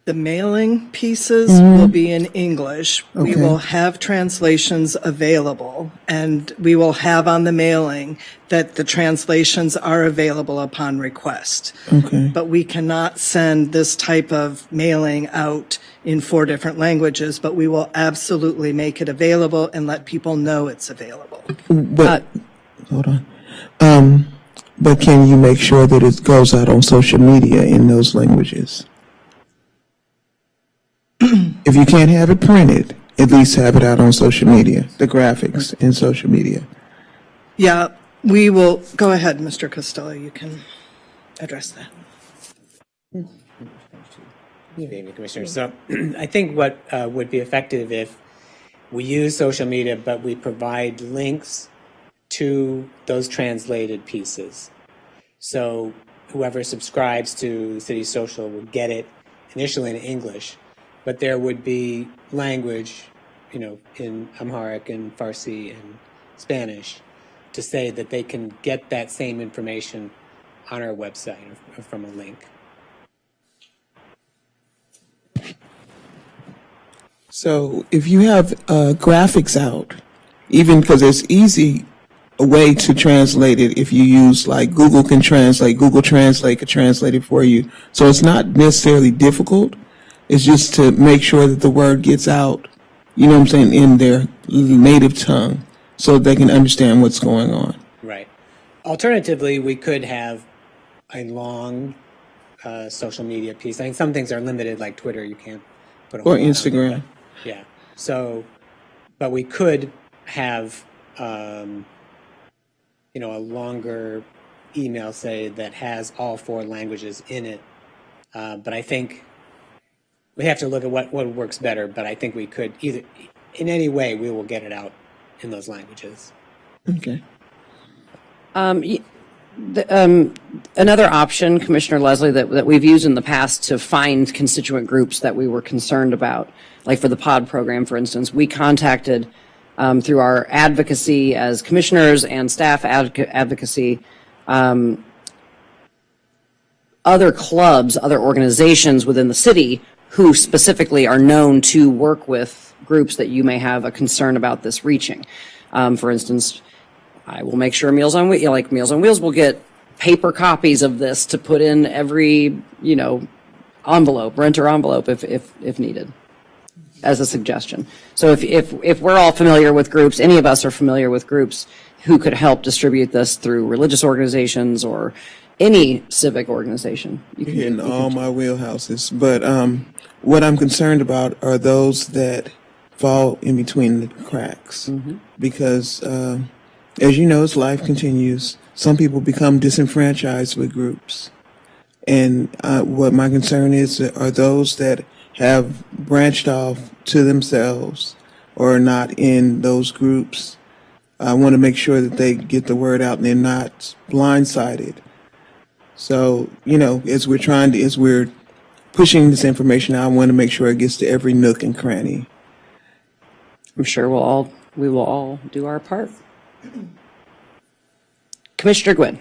The mailing pieces will be in English. We will have translations available, and we will have on the mailing that the translations are available upon request. Okay. But we cannot send this type of mailing out in 4 different languages, but we will absolutely make it available and let people know it's available. But, hold on. But can you make sure that it goes out on social media in those languages? If you can't have it printed, at least have it out on social media, the graphics in social media. Yeah, we will. Go ahead, Mr. Costello. You can address that. Good evening, Commissioner. So I think what would be effective if we use social media, but we provide links to those translated pieces. So whoever subscribes to the City Social will get it initially in English, but there would be language, in Amharic and Farsi and Spanish to say that they can get that same information on our website or from a link. So if you have graphics out, even because it's easy a way to translate it if you use like Google can translate, Google Translate can translate it for you. So it's not necessarily difficult. It's just to make sure that the word gets out, in their native tongue so they can understand what's going on. Right. Alternatively, we could have a long social media piece. I think some things are limited, like Twitter, you can't put a whole Or lot on Instagram. it, but, yeah. So, but we could have, a longer email, say, that has all 4 languages in it. But I think we have to look at what works better, but I think we could either, in any way, we will get it out in those languages. Okay. Another option, Commissioner Leslie, that we've used in the past to find constituent groups that we were concerned about, like for the POD program, for instance, we contacted through our advocacy as commissioners and staff advocacy, other clubs, other organizations within the city who specifically are known to work with groups that you may have a concern about this reaching. For instance, I will make sure Meals on Wheels will get paper copies of this to put in every, envelope, renter envelope if needed, as a suggestion. So if we're all familiar with groups, any of us are familiar with groups who could help distribute this through religious organizations or any civic organization. You're hitting all my wheelhouses. But what I'm concerned about are those that fall in between the cracks. Because, as you know, as life continues, some people become disenfranchised with groups. And what my concern is are those that have branched off to themselves or are not in those groups. I want to make sure that they get the word out and they're not blindsided. So, as we're pushing this information out, I want to make sure it gets to every nook and cranny. I'm sure we will all do our part. Commissioner Gwynn.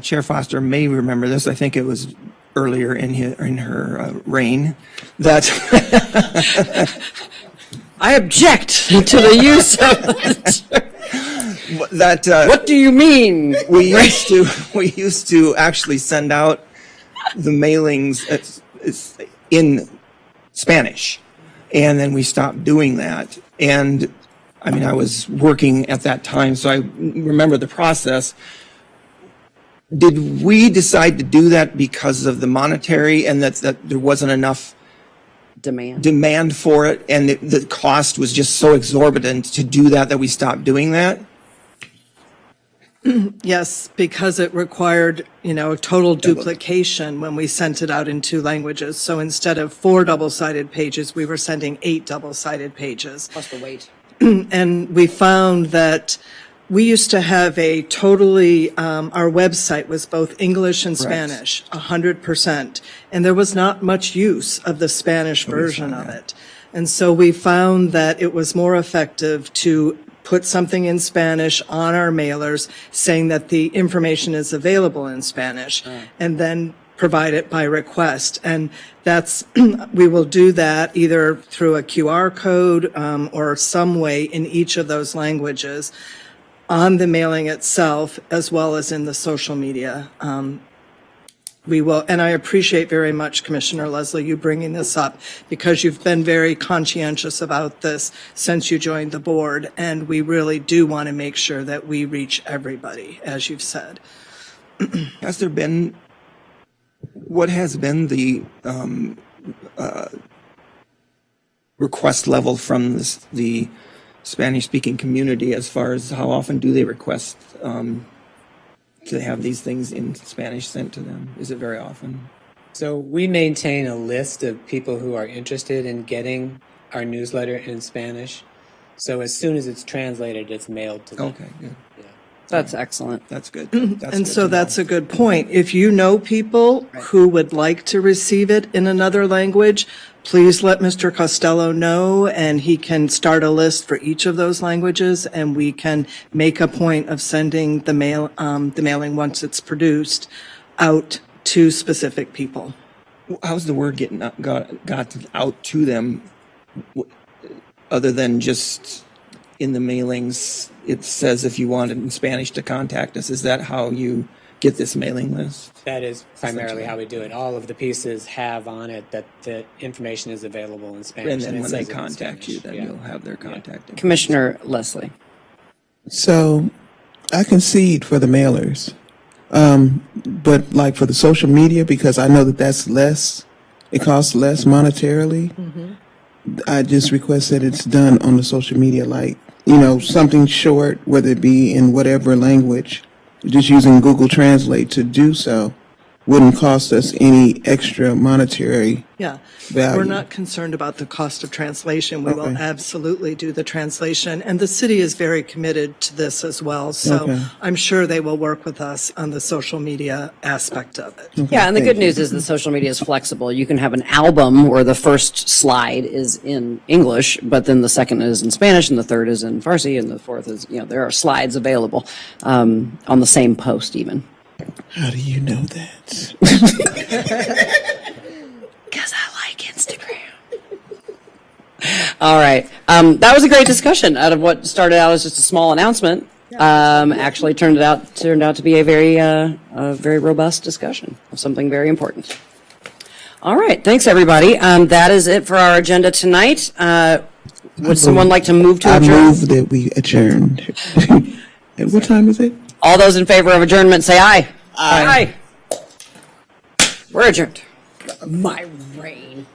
Chair Foster may remember this. I think it was earlier in her reign that I object to the use of that. What do you mean? We used to actually send out the mailings in Spanish, and then we stopped doing that. And I was working at that time, so I remember the process. Did we decide to do that because of the monetary and that there wasn't enough demand for it, and the cost was just so exorbitant to do that we stopped doing that? Yes, because it required, total duplication when we sent it out in 2 languages. So instead of 4 double-sided pages, we were sending 8 double-sided pages. Plus the weight. And we found that we used to have a totally, our website was both English and Spanish, 100%. And there was not much use of the Spanish version of it. And so we found that it was more effective to put something in Spanish on our mailers saying that the information is available in Spanish, and then provide it by request. And we will do that either through a QR code or some way in each of those languages on the mailing itself, as well as in the social media. We will, and I appreciate very much, Commissioner Leslie, you bringing this up, because you've been very conscientious about this since you joined the board, and we really do want to make sure that we reach everybody, as you've said. What has been the request level from the Spanish-speaking community as far as how often do they request to have these things in Spanish sent to them? Is it very often? So we maintain a list of people who are interested in getting our newsletter in Spanish. So as soon as it's translated, it's mailed to them. Okay, good. Yeah. That's excellent. That's good. That's a good point. If you know people who would like to receive it in another language, please let Mr. Costello know, and he can start a list for each of those languages, and we can make a point of sending the mailing once it's produced out to specific people. How's the word getting got out to them, other than just in the mailings? It says if you wanted in Spanish to contact us. Is that how you get this mailing list? That is primarily how we do it. All of the pieces have on it that the information is available in Spanish. And then it when they says it in contact you, Spanish. then you'll have their contact. Commissioner Leslie. So I concede for the mailers, but like for the social media, because I know that's less, it costs less monetarily. I just request that it's done on the social media, like, something short, whether it be in whatever language, just using Google Translate to do so wouldn't cost us any extra monetary value. We're not concerned about the cost of translation. We will absolutely do the translation, and the city is very committed to this as well. So I'm sure they will work with us on the social media aspect of it. Yeah, and the good news is the social media is flexible. You can have an album where the first slide is in English, but then the second is in Spanish, and the third is in Farsi, and the fourth is, there are slides available on the same post even. How do you know that? Because I like Instagram. All right. That was a great discussion. Out of what started out as just a small announcement, actually turned out to be a very robust discussion of something very important. All right. Thanks, everybody. That is it for our agenda tonight. Would someone like to move to adjourn? I move that we adjourn. At what time is it? All those in favor of adjournment, say aye. Aye. We're adjourned. My brain.